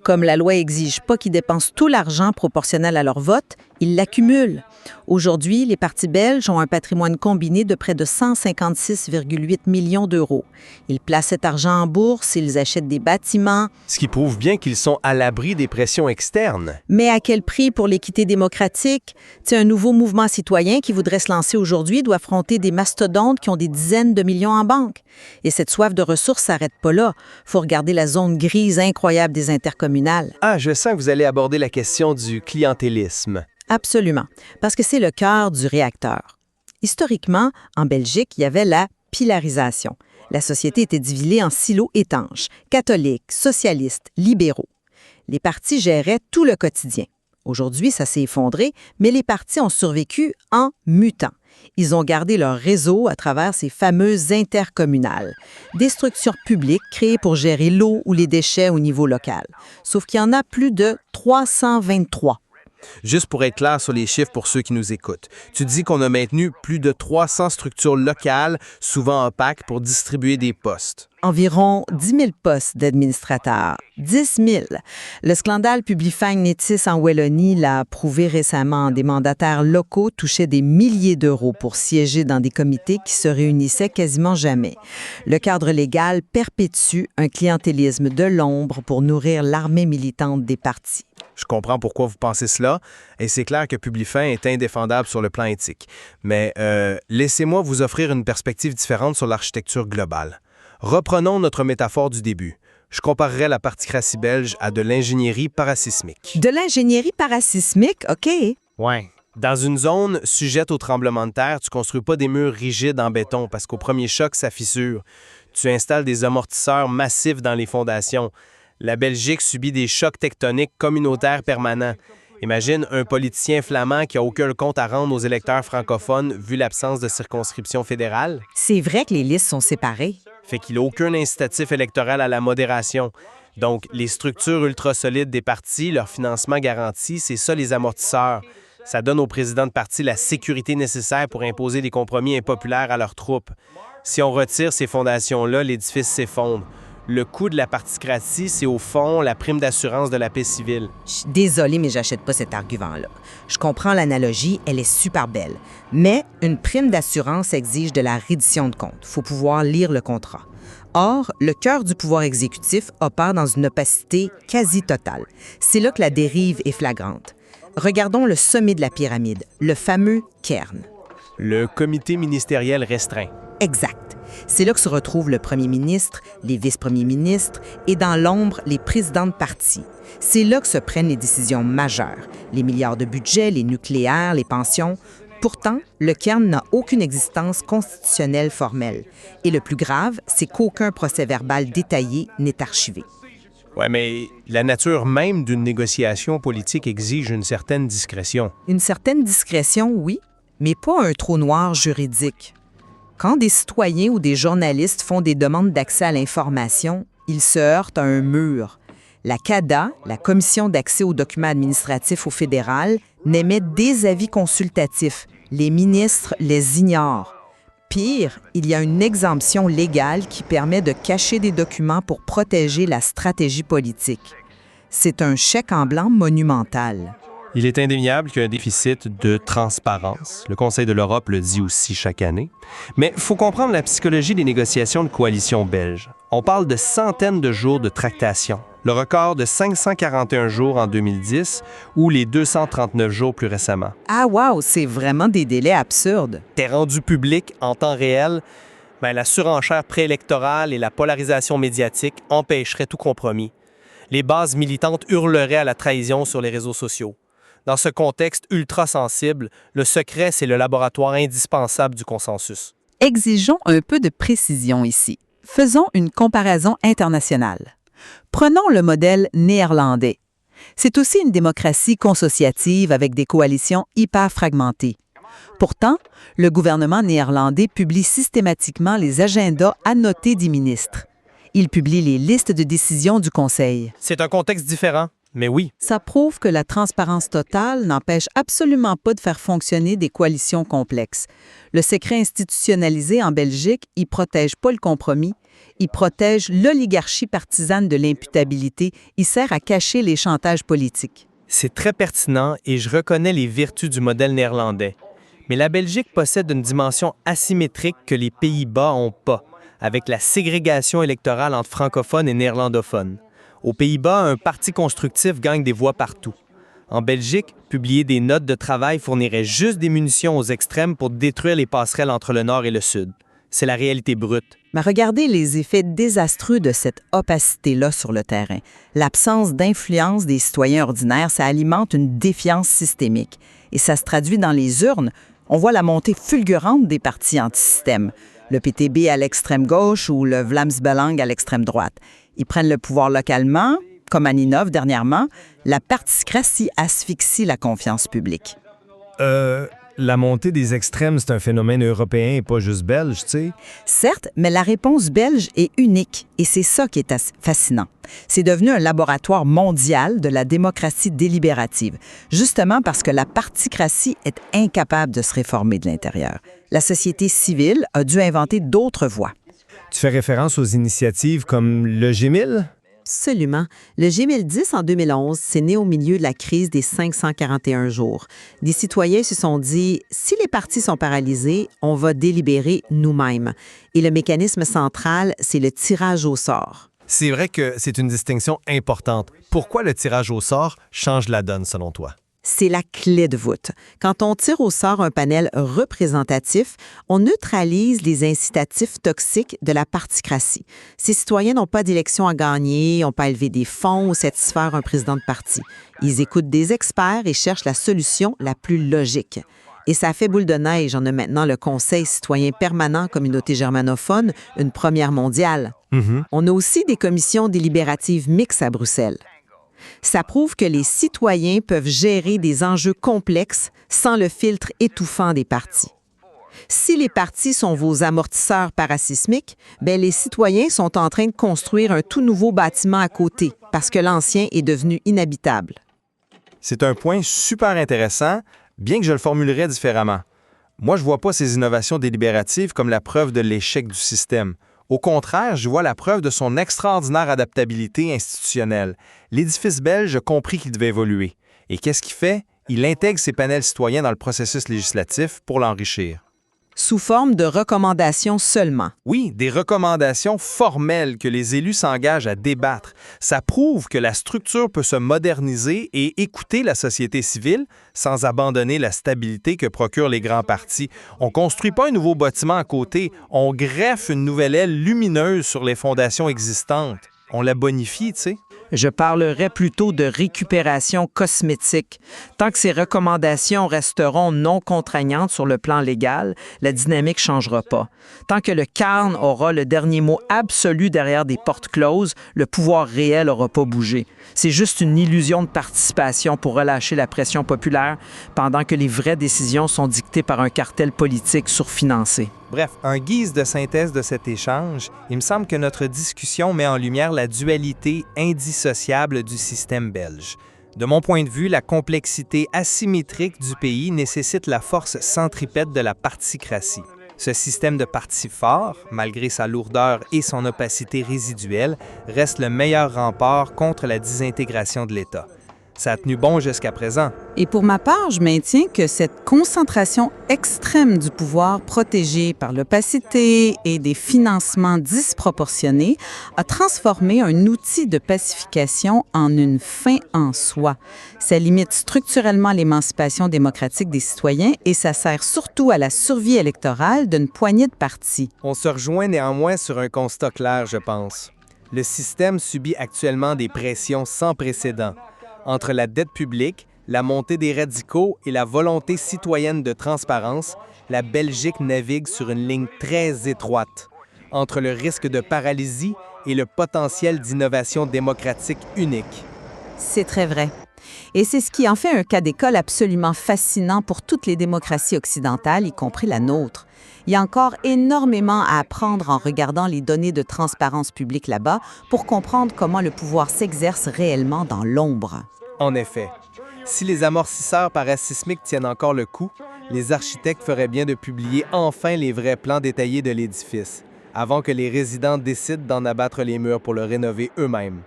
Comme la loi exige pas qu'ils dépensent tout l'argent proportionnel à leur vote, ils l'accumulent. Aujourd'hui, les partis belges ont un patrimoine combiné de près de 156,8 millions d'euros. Ils placent cet argent en bourse, ils achètent des bâtiments. Ce qui prouve bien qu'ils sont à l'abri des pressions externes. Mais à quel prix pour l'équité démocratique? Un nouveau mouvement citoyen qui voudrait se lancer aujourd'hui doit affronter des mastodontes qui ont des dizaines de millions en banque. Et cette soif de ressources s'arrête pas là. Faut regarder la zone grise incroyable des intercommunales. Ah, je sens que vous allez aborder la question du clientélisme. Absolument, parce que c'est le cœur du réacteur. Historiquement, en Belgique, il y avait la pilarisation. La société était divisée en silos étanches, catholiques, socialistes, libéraux. Les partis géraient tout le quotidien. Aujourd'hui, ça s'est effondré, mais les partis ont survécu en mutant. Ils ont gardé leur réseau à travers ces fameuses intercommunales, des structures publiques créées pour gérer l'eau ou les déchets au niveau local. Sauf qu'il y en a plus de 323. Juste pour être clair sur les chiffres pour ceux qui nous écoutent, tu dis qu'on a maintenu plus de 300 structures locales, souvent opaques, pour distribuer des postes. Environ 10 000 postes d'administrateurs. 10 000. Le scandale Publifang-Netis en Wallonie l'a prouvé récemment. Des mandataires locaux touchaient des milliers d'euros pour siéger dans des comités qui se réunissaient quasiment jamais. Le cadre légal perpétue un clientélisme de l'ombre pour nourrir l'armée militante des partis. Je comprends pourquoi vous pensez cela, et c'est clair que Publifin est indéfendable sur le plan éthique. Mais laissez-moi vous offrir une perspective différente sur l'architecture globale. Reprenons notre métaphore du début. Je comparerais la particratie belge à de l'ingénierie parasismique. De l'ingénierie parasismique, OK. Ouais. Dans une zone sujette au tremblement de terre, tu ne construis pas des murs rigides en béton parce qu'au premier choc, ça fissure. Tu installes des amortisseurs massifs dans les fondations. La Belgique subit des chocs tectoniques communautaires permanents. Imagine un politicien flamand qui n'a aucun compte à rendre aux électeurs francophones vu l'absence de circonscription fédérale. C'est vrai que les listes sont séparées. Fait qu'il n'a aucun incitatif électoral à la modération. Donc, les structures ultra solides des partis, leur financement garanti, c'est ça les amortisseurs. Ça donne aux présidents de parti la sécurité nécessaire pour imposer des compromis impopulaires à leurs troupes. Si on retire ces fondations-là, l'édifice s'effondre. Le coût de la particratie, c'est au fond la prime d'assurance de la paix civile. Je suis désolée, mais j'achète pas cet argument-là. Je comprends l'analogie, elle est super belle. Mais une prime d'assurance exige de la reddition de comptes. Il faut pouvoir lire le contrat. Or, le cœur du pouvoir exécutif opère dans une opacité quasi totale. C'est là que la dérive est flagrante. Regardons le sommet de la pyramide, le fameux cairn. Le comité ministériel restreint. Exact. C'est là que se retrouvent le premier ministre, les vice-premiers ministres et dans l'ombre, les présidents de partis. C'est là que se prennent les décisions majeures, les milliards de budget, les nucléaires, les pensions. Pourtant, le cairn n'a aucune existence constitutionnelle formelle. Et le plus grave, c'est qu'aucun procès-verbal détaillé n'est archivé. Ouais, mais la nature même d'une négociation politique exige une certaine discrétion. Une certaine discrétion, oui, mais pas un trou noir juridique. Quand des citoyens ou des journalistes font des demandes d'accès à l'information, ils se heurtent à un mur. La CADA, la Commission d'accès aux documents administratifs au fédéral, n'émet des avis consultatifs. Les ministres les ignorent. Pire, il y a une exemption légale qui permet de cacher des documents pour protéger la stratégie politique. C'est un chèque en blanc monumental. Il est indéniable qu'il y a un déficit de transparence. Le Conseil de l'Europe le dit aussi chaque année. Mais il faut comprendre la psychologie des négociations de coalition belge. On parle de centaines de jours de tractation. Le record de 541 jours en 2010 ou les 239 jours plus récemment. Ah wow, c'est vraiment des délais absurdes. T'es rendu public en temps réel, la surenchère préélectorale et la polarisation médiatique empêcheraient tout compromis. Les bases militantes hurleraient à la trahison sur les réseaux sociaux. Dans ce contexte ultra sensible, le secret, c'est le laboratoire indispensable du consensus. Exigeons un peu de précision ici. Faisons une comparaison internationale. Prenons le modèle néerlandais. C'est aussi une démocratie consociative avec des coalitions hyper fragmentées. Pourtant, le gouvernement néerlandais publie systématiquement les agendas annotés des ministres. Il publie les listes de décisions du Conseil. C'est un contexte différent. Mais oui. Ça prouve que la transparence totale n'empêche absolument pas de faire fonctionner des coalitions complexes. Le secret institutionnalisé en Belgique, il protège pas le compromis, il protège l'oligarchie partisane de l'imputabilité, il sert à cacher les chantages politiques. C'est très pertinent et je reconnais les vertus du modèle néerlandais. Mais la Belgique possède une dimension asymétrique que les Pays-Bas n'ont pas, avec la ségrégation électorale entre francophones et néerlandophones. Aux Pays-Bas, un parti constructif gagne des voix partout. En Belgique, publier des notes de travail fournirait juste des munitions aux extrêmes pour détruire les passerelles entre le Nord et le Sud. C'est la réalité brute. Mais regardez les effets désastreux de cette opacité-là sur le terrain. L'absence d'influence des citoyens ordinaires, ça alimente une défiance systémique. Et ça se traduit dans les urnes. On voit la montée fulgurante des partis anti-système. Le PTB à l'extrême gauche ou le Vlaams Belang à l'extrême droite. Ils prennent le pouvoir localement, comme à Ninove dernièrement. La particratie asphyxie la confiance publique. la montée des extrêmes, c'est un phénomène européen et pas juste belge, tu sais. Certes, mais la réponse belge est unique et c'est ça qui est fascinant. C'est devenu un laboratoire mondial de la démocratie délibérative, justement parce que la particratie est incapable de se réformer de l'intérieur. La société civile a dû inventer d'autres voies. Tu fais référence aux initiatives comme le G1000? Absolument. Le G1010 en 2011, c'est né au milieu de la crise des 541 jours. Des citoyens se sont dit, si les partis sont paralysés, on va délibérer nous-mêmes. Et le mécanisme central, c'est le tirage au sort. C'est vrai que c'est une distinction importante. Pourquoi le tirage au sort change la donne, selon toi? C'est la clé de voûte. Quand on tire au sort un panel représentatif, on neutralise les incitatifs toxiques de la particratie. Ces citoyens n'ont pas d'élection à gagner, n'ont pas à élever des fonds ou satisfaire un président de parti. Ils écoutent des experts et cherchent la solution la plus logique. Et ça fait boule de neige. On a maintenant le Conseil citoyen permanent communauté germanophone, une première mondiale. On a aussi des commissions délibératives mixtes à Bruxelles. Ça prouve que les citoyens peuvent gérer des enjeux complexes sans le filtre étouffant des partis. Si les partis sont vos amortisseurs parasismiques, bien, les citoyens sont en train de construire un tout nouveau bâtiment à côté parce que l'ancien est devenu inhabitable. C'est un point super intéressant, bien que je le formulerais différemment. Moi, je ne vois pas ces innovations délibératives comme la preuve de l'échec du système. Au contraire, je vois la preuve de son extraordinaire adaptabilité institutionnelle. L'édifice belge a compris qu'il devait évoluer. Et qu'est-ce qu'il fait? Il intègre ses panels citoyens dans le processus législatif pour l'enrichir. Sous forme de recommandations seulement. Oui, des recommandations formelles que les élus s'engagent à débattre. Ça prouve que la structure peut se moderniser et écouter la société civile sans abandonner la stabilité que procurent les grands partis. On ne construit pas un nouveau bâtiment à côté, on greffe une nouvelle aile lumineuse sur les fondations existantes. On la bonifie, tu sais. Je parlerais plutôt de récupération cosmétique. Tant que ces recommandations resteront non contraignantes sur le plan légal, la dynamique ne changera pas. Tant que le CARN aura le dernier mot absolu derrière des portes closes, le pouvoir réel n'aura pas bougé. C'est juste une illusion de participation pour relâcher la pression populaire pendant que les vraies décisions sont dictées par un cartel politique surfinancé. Bref, en guise de synthèse de cet échange, il me semble que notre discussion met en lumière la dualité indissociable du système belge. De mon point de vue, la complexité asymétrique du pays nécessite la force centripète de la particratie. Ce système de partis fort, malgré sa lourdeur et son opacité résiduelle, reste le meilleur rempart contre la désintégration de l'État. Ça a tenu bon jusqu'à présent. Et pour ma part, je maintiens que cette concentration extrême du pouvoir protégée par l'opacité et des financements disproportionnés a transformé un outil de pacification en une fin en soi. Ça limite structurellement l'émancipation démocratique des citoyens et ça sert surtout à la survie électorale d'une poignée de partis. On se rejoint néanmoins sur un constat clair, je pense. Le système subit actuellement des pressions sans précédent. Entre la dette publique, la montée des radicaux et la volonté citoyenne de transparence, la Belgique navigue sur une ligne très étroite, entre le risque de paralysie et le potentiel d'innovation démocratique unique. C'est très vrai. Et c'est ce qui en fait un cas d'école absolument fascinant pour toutes les démocraties occidentales, y compris la nôtre. Il y a encore énormément à apprendre en regardant les données de transparence publique là-bas pour comprendre comment le pouvoir s'exerce réellement dans l'ombre. En effet, si les amortisseurs parasismiques tiennent encore le coup, les architectes feraient bien de publier enfin les vrais plans détaillés de l'édifice, avant que les résidents décident d'en abattre les murs pour le rénover eux-mêmes.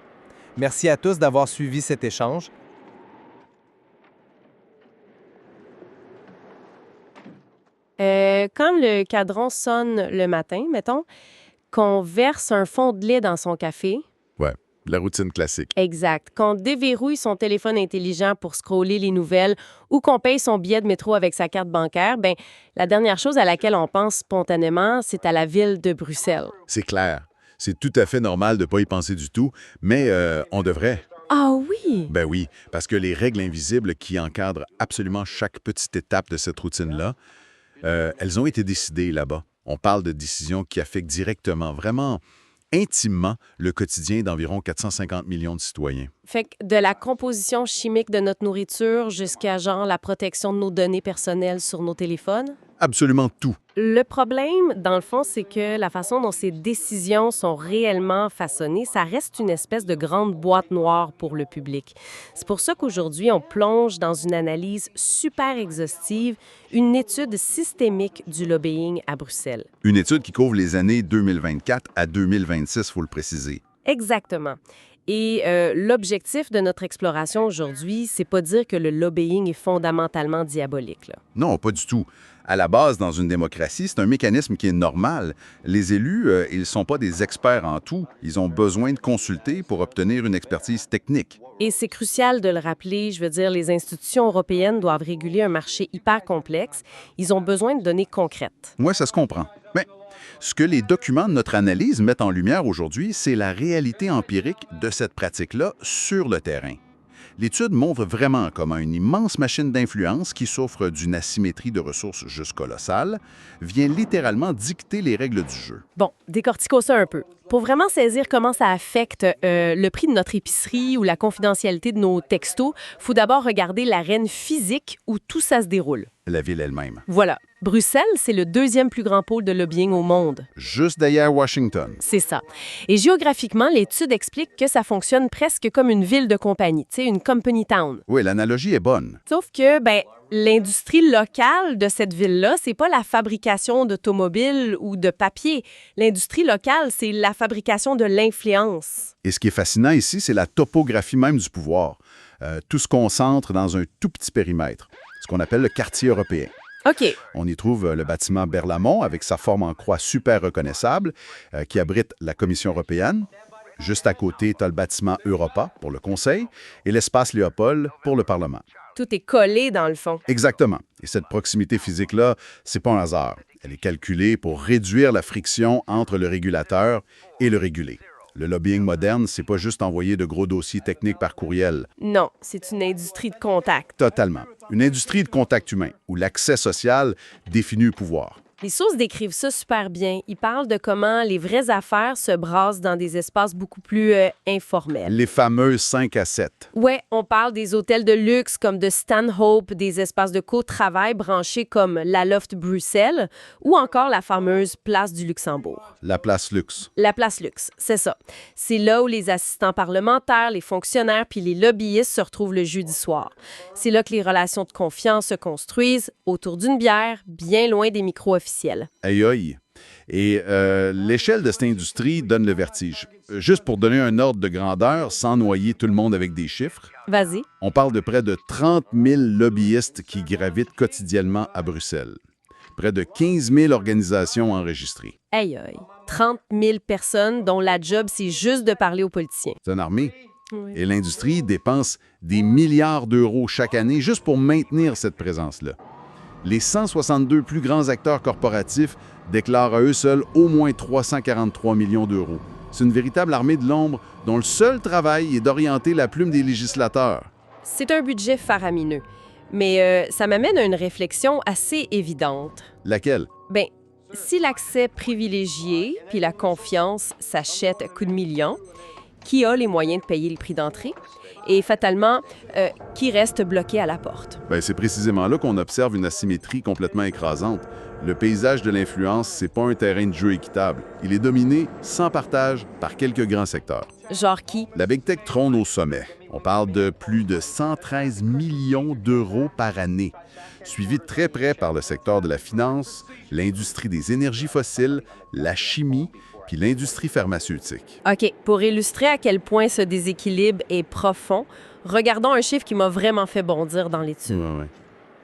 Merci à tous d'avoir suivi cet échange. Quand le cadran sonne le matin, mettons, qu'on verse un fond de lait dans son café. Ouais, la routine classique. Exact. Qu'on déverrouille son téléphone intelligent pour scroller les nouvelles ou qu'on paye son billet de métro avec sa carte bancaire, bien, la dernière chose à laquelle on pense spontanément, c'est à la ville de Bruxelles. C'est clair. C'est tout à fait normal de ne pas y penser du tout, mais on devrait. Ah oui? Ben oui, parce que les règles invisibles qui encadrent absolument chaque petite étape de cette routine-là, elles ont été décidées là-bas. On parle de décisions qui affectent directement, vraiment intimement le quotidien d'environ 450 millions de citoyens. Fait que de la composition chimique de notre nourriture jusqu'à genre la protection de nos données personnelles sur nos téléphones. Absolument tout. Le problème, dans le fond, c'est que la façon dont ces décisions sont réellement façonnées, ça reste une espèce de grande boîte noire pour le public. C'est pour ça qu'aujourd'hui, on plonge dans une analyse super exhaustive, une étude systémique du lobbying à Bruxelles. Une étude qui couvre les années 2024 à 2026, il faut le préciser. Exactement. Et l'objectif de notre exploration aujourd'hui, c'est pas dire que le lobbying est fondamentalement diabolique, là. Non, pas du tout. À la base, dans une démocratie, c'est un mécanisme qui est normal. Les élus, ils ne sont pas des experts en tout. Ils ont besoin de consulter pour obtenir une expertise technique. Et c'est crucial de le rappeler, je veux dire, les institutions européennes doivent réguler un marché hyper complexe. Ils ont besoin de données concrètes. Oui, ça se comprend. Mais ce que les documents de notre analyse mettent en lumière aujourd'hui, c'est la réalité empirique de cette pratique-là sur le terrain. L'étude montre vraiment comment une immense machine d'influence qui souffre d'une asymétrie de ressources juste colossale vient littéralement dicter les règles du jeu. Bon, décortiquons ça un peu. Pour vraiment saisir comment ça affecte le prix de notre épicerie ou la confidentialité de nos textos, il faut d'abord regarder l'arène physique où tout ça se déroule. La ville elle-même. Voilà. Bruxelles, c'est le deuxième plus grand pôle de lobbying au monde. Juste derrière Washington. C'est ça. Et géographiquement, l'étude explique que ça fonctionne presque comme une ville de compagnie, tu sais, une company town. Oui, l'analogie est bonne. Sauf que, l'industrie locale de cette ville-là, c'est pas la fabrication d'automobiles ou de papier. L'industrie locale, c'est la fabrication de l'influence. Et ce qui est fascinant ici, c'est la topographie même du pouvoir. Tout se concentre dans un tout petit périmètre, ce qu'on appelle le quartier européen. OK. On y trouve le bâtiment Berlaymont avec sa forme en croix super reconnaissable qui abrite la Commission européenne. Juste à côté, tu as le bâtiment Europa pour le Conseil et l'espace Léopold pour le Parlement. Tout est collé dans le fond. Exactement. Et cette proximité physique-là, c'est pas un hasard. Elle est calculée pour réduire la friction entre le régulateur et le régulé. Le lobbying moderne, c'est pas juste envoyer de gros dossiers techniques par courriel. Non, c'est une industrie de contact. Totalement. Une industrie de contact humain, où l'accès social définit le pouvoir. Les sources décrivent ça super bien. Ils parlent de comment les vraies affaires se brassent dans des espaces beaucoup plus informels. Les fameuses 5 à 7. Ouais, on parle des hôtels de luxe comme de Stanhope, des espaces de co-travail branchés comme la Loft Bruxelles ou encore la fameuse Place du Luxembourg. La place luxe. La Place Luxe, c'est ça. C'est là où les assistants parlementaires, les fonctionnaires puis les lobbyistes se retrouvent le jeudi soir. C'est là que les relations de confiance se construisent autour d'une bière, bien loin des micros officiels. Aïe aïe. Et l'échelle de cette industrie donne le vertige. Juste pour donner un ordre de grandeur, sans noyer tout le monde avec des chiffres, Vas-y. on parle de près de 30 000 lobbyistes qui gravitent quotidiennement à Bruxelles. Près de 15 000 organisations enregistrées. Aïe aïe. 30 000 personnes dont la job, c'est juste de parler aux politiciens. C'est une armée. Oui. Et l'industrie dépense des milliards d'euros chaque année juste pour maintenir cette présence-là. Les 162 plus grands acteurs corporatifs déclarent à eux seuls au moins 343 millions d'euros. C'est une véritable armée de l'ombre dont le seul travail est d'orienter la plume des législateurs. C'est un budget faramineux. Mais ça m'amène à une réflexion assez évidente. Laquelle? Si l'accès privilégié puis la confiance s'achètent à coups de millions, qui a les moyens de payer les prix d'entrée? Et fatalement, qui reste bloqué à la porte? C'est précisément là qu'on observe une asymétrie complètement écrasante. Le paysage de l'influence, c'est pas un terrain de jeu équitable. Il est dominé, sans partage, par quelques grands secteurs. Genre qui? La Big Tech trône au sommet. On parle de plus de 113 millions d'euros par année, suivi de très près par le secteur de la finance, l'industrie des énergies fossiles, la chimie, puis l'industrie pharmaceutique. OK. Pour illustrer à quel point ce déséquilibre est profond, regardons un chiffre qui m'a vraiment fait bondir dans l'étude. Ouais.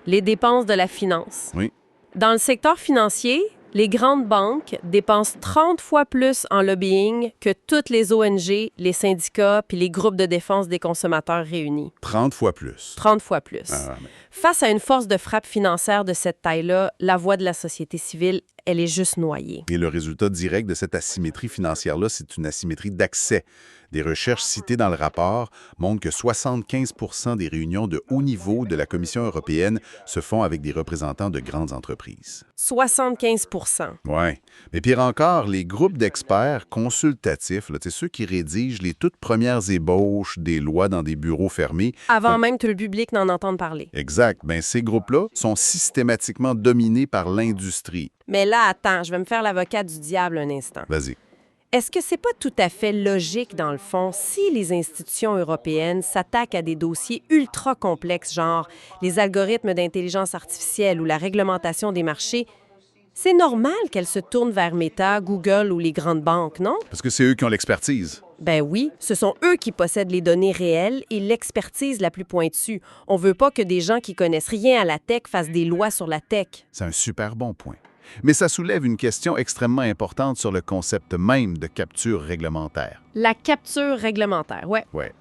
Les dépenses de la finance. Oui. Dans le secteur financier, les grandes banques dépensent 30 fois plus en lobbying que toutes les ONG, les syndicats puis les groupes de défense des consommateurs réunis. 30 fois plus. 30 fois plus. Ah, Face à une force de frappe financière de cette taille-là, la voix de la société civile, elle est juste noyée. Et le résultat direct de cette asymétrie financière-là, c'est une asymétrie d'accès. Des recherches citées dans le rapport montrent que 75% des réunions de haut niveau de la Commission européenne se font avec des représentants de grandes entreprises. 75%. Oui. Mais pire encore, les groupes d'experts consultatifs, là, ceux qui rédigent les toutes premières ébauches des lois dans des bureaux fermés. Avant même que le public n'en entende parler. Exact. Bien, ces groupes-là sont systématiquement dominés par l'industrie. Mais là, attends, je vais me faire l'avocat du diable un instant. Vas-y. Est-ce que c'est pas tout à fait logique, dans le fond, si les institutions européennes s'attaquent à des dossiers ultra complexes, genre les algorithmes d'intelligence artificielle ou la réglementation des marchés, c'est normal qu'elles se tournent vers Meta, Google ou les grandes banques, non? Parce que c'est eux qui ont l'expertise. Ben oui, ce sont eux qui possèdent les données réelles et l'expertise la plus pointue. On veut pas que des gens qui connaissent rien à la tech fassent des lois sur la tech. C'est un super bon point. Mais ça soulève une question extrêmement importante sur le concept même de capture réglementaire. La capture réglementaire, ouais. Ouais.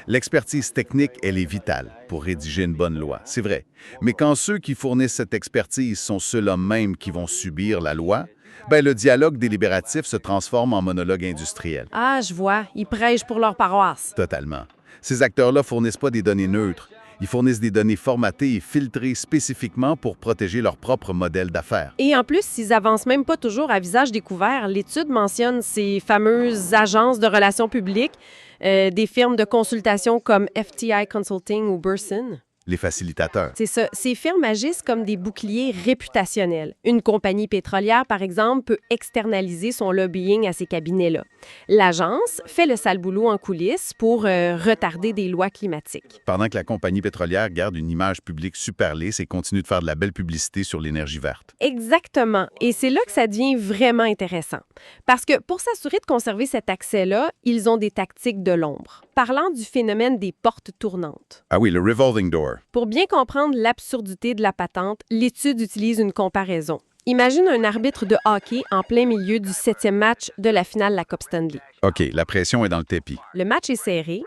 L'expertise technique, elle est vitale pour rédiger une bonne loi, c'est vrai. Mais quand ceux qui fournissent cette expertise sont ceux-là même qui vont subir la loi, ben le dialogue délibératif se transforme en monologue industriel. Ah, je vois, ils prêchent pour leur paroisse. Totalement. Ces acteurs-là fournissent pas des données neutres. Ils fournissent des données formatées et filtrées spécifiquement pour protéger leur propre modèle d'affaires. Et en plus, ils avancent même pas toujours à visage découvert. L'étude mentionne ces fameuses agences de relations publiques, des firmes de consultation comme FTI Consulting ou Burson. Les facilitateurs. C'est ça. Ces firmes agissent comme des boucliers réputationnels. Une compagnie pétrolière, par exemple, peut externaliser son lobbying à ces cabinets-là. L'agence fait le sale boulot en coulisses pour retarder des lois climatiques. Pendant que la compagnie pétrolière garde une image publique super lisse et continue de faire de la belle publicité sur l'énergie verte. Exactement. Et c'est là que ça devient vraiment intéressant. Parce que pour s'assurer de conserver cet accès-là, ils ont des tactiques de l'ombre. Parlant du phénomène des portes tournantes. Ah oui, le revolving door. Pour bien comprendre l'absurdité de la patente, l'étude utilise une comparaison. Imagine un arbitre de hockey en plein milieu du 7e match de la finale de la Coupe Stanley. OK, la pression est dans le tapis. Le match est serré.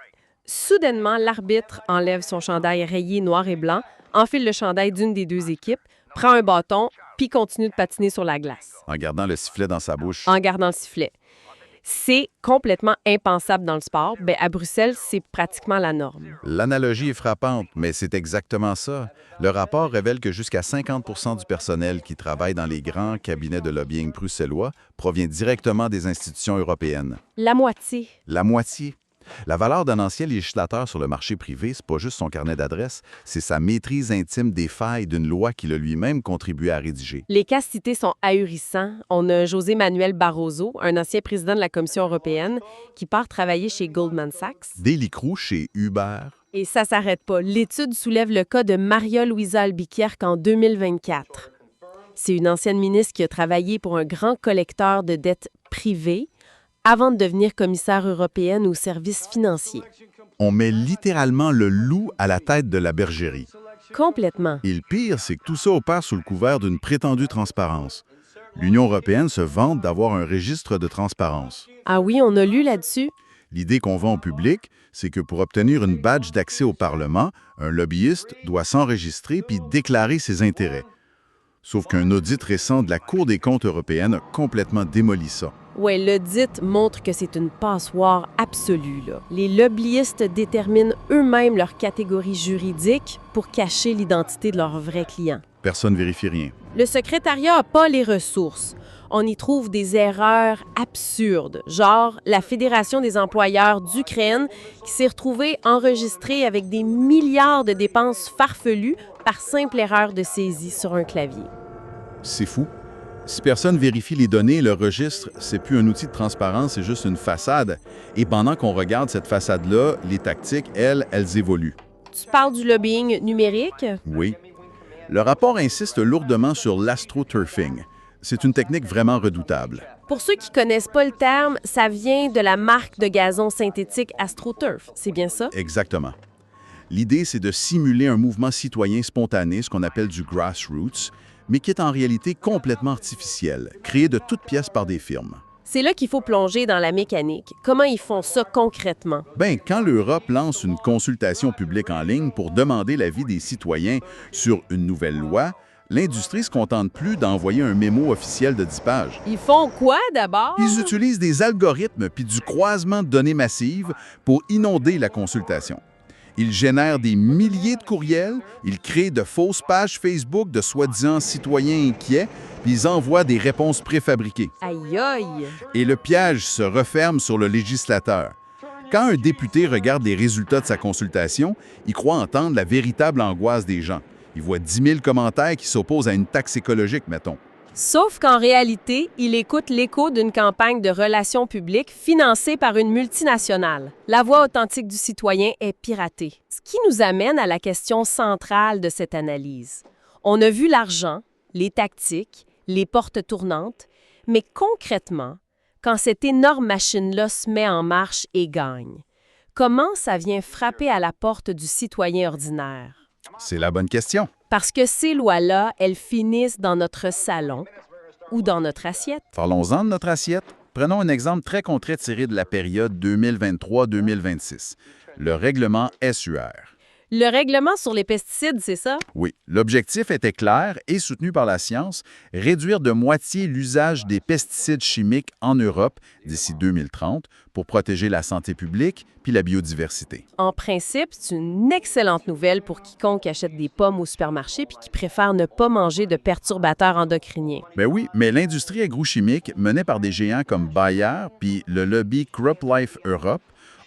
Soudainement, l'arbitre enlève son chandail rayé noir et blanc, enfile le chandail d'une des deux équipes, prend un bâton, puis continue de patiner sur la glace. En gardant le sifflet dans sa bouche. En gardant le sifflet. C'est complètement impensable dans le sport. Bien, à Bruxelles, c'est pratiquement la norme. L'analogie est frappante, mais c'est exactement ça. Le rapport révèle que jusqu'à 50% du personnel qui travaille dans les grands cabinets de lobbying bruxellois provient directement des institutions européennes. La moitié. La moitié. La valeur d'un ancien législateur sur le marché privé, c'est pas juste son carnet d'adresses, c'est sa maîtrise intime des failles d'une loi qu'il a lui-même contribué à rédiger. Les cas cités sont ahurissants. On a José Manuel Barroso, un ancien président de la Commission européenne, qui part travailler chez Goldman Sachs. Daily Crew chez Uber. Et ça s'arrête pas. L'étude soulève le cas de Maria Luisa Albuquerque en 2024. C'est une ancienne ministre qui a travaillé pour un grand collecteur de dettes privées avant de devenir commissaire européenne aux services financiers. On met littéralement le loup à la tête de la bergerie. Complètement. Et le pire, c'est que tout ça opère sous le couvert d'une prétendue transparence. L'Union européenne se vante d'avoir un registre de transparence. Ah oui, on a lu là-dessus. L'idée qu'on vend au public, c'est que pour obtenir une badge d'accès au Parlement, un lobbyiste doit s'enregistrer puis déclarer ses intérêts. Sauf qu'un audit récent de la Cour des comptes européenne a complètement démoli ça. Oui, l'audit montre que c'est une passoire absolue, là. Les lobbyistes déterminent eux-mêmes leur catégorie juridique pour cacher l'identité de leurs vrais clients. Personne ne vérifie rien. Le secrétariat n'a pas les ressources. On y trouve des erreurs absurdes, genre la Fédération des employeurs d'Ukraine qui s'est retrouvée enregistrée avec des milliards de dépenses farfelues par simple erreur de saisie sur un clavier. C'est fou. Si personne vérifie les données, le registre, c'est plus un outil de transparence, c'est juste une façade. Et pendant qu'on regarde cette façade-là, les tactiques, elles évoluent. Tu parles du lobbying numérique? Oui. Le rapport insiste lourdement sur l'astroturfing. C'est une technique vraiment redoutable. Pour ceux qui connaissent pas le terme, ça vient de la marque de gazon synthétique AstroTurf. C'est bien ça? Exactement. L'idée, c'est de simuler un mouvement citoyen spontané, ce qu'on appelle du grassroots, mais qui est en réalité complètement artificiel, créé de toutes pièces par des firmes. C'est là qu'il faut plonger dans la mécanique. Comment ils font ça concrètement? Ben, quand l'Europe lance une consultation publique en ligne pour demander l'avis des citoyens sur une nouvelle loi, l'industrie se contente plus d'envoyer un mémo officiel de 10 pages. Ils font quoi d'abord? Ils utilisent des algorithmes puis du croisement de données massives pour inonder la consultation. Ils génèrent des milliers de courriels, ils créent de fausses pages Facebook de soi-disant citoyens inquiets, puis ils envoient des réponses préfabriquées. Aïe aïe! Et le piège se referme sur le législateur. Quand un député regarde les résultats de sa consultation, il croit entendre la véritable angoisse des gens. Il voit 10 000 commentaires qui s'opposent à une taxe écologique, mettons. Sauf qu'en réalité, il écoute l'écho d'une campagne de relations publiques financée par une multinationale. La voix authentique du citoyen est piratée. Ce qui nous amène à la question centrale de cette analyse. On a vu l'argent, les tactiques, les portes tournantes, mais concrètement, quand cette énorme machine-là se met en marche et gagne, comment ça vient frapper à la porte du citoyen ordinaire? C'est la bonne question. Parce que ces lois-là, elles finissent dans notre salon ou dans notre assiette. Parlons-en de notre assiette. Prenons un exemple très concret tiré de la période 2023-2026, le règlement SUR. Le règlement sur les pesticides, c'est ça? Oui, l'objectif était clair et soutenu par la science, réduire de moitié l'usage des pesticides chimiques en Europe d'ici 2030 pour protéger la santé publique puis la biodiversité. En principe, c'est une excellente nouvelle pour quiconque achète des pommes au supermarché puis qui préfère ne pas manger de perturbateurs endocriniens. Ben oui, mais l'industrie agrochimique menée par des géants comme Bayer puis le lobby CropLife Europe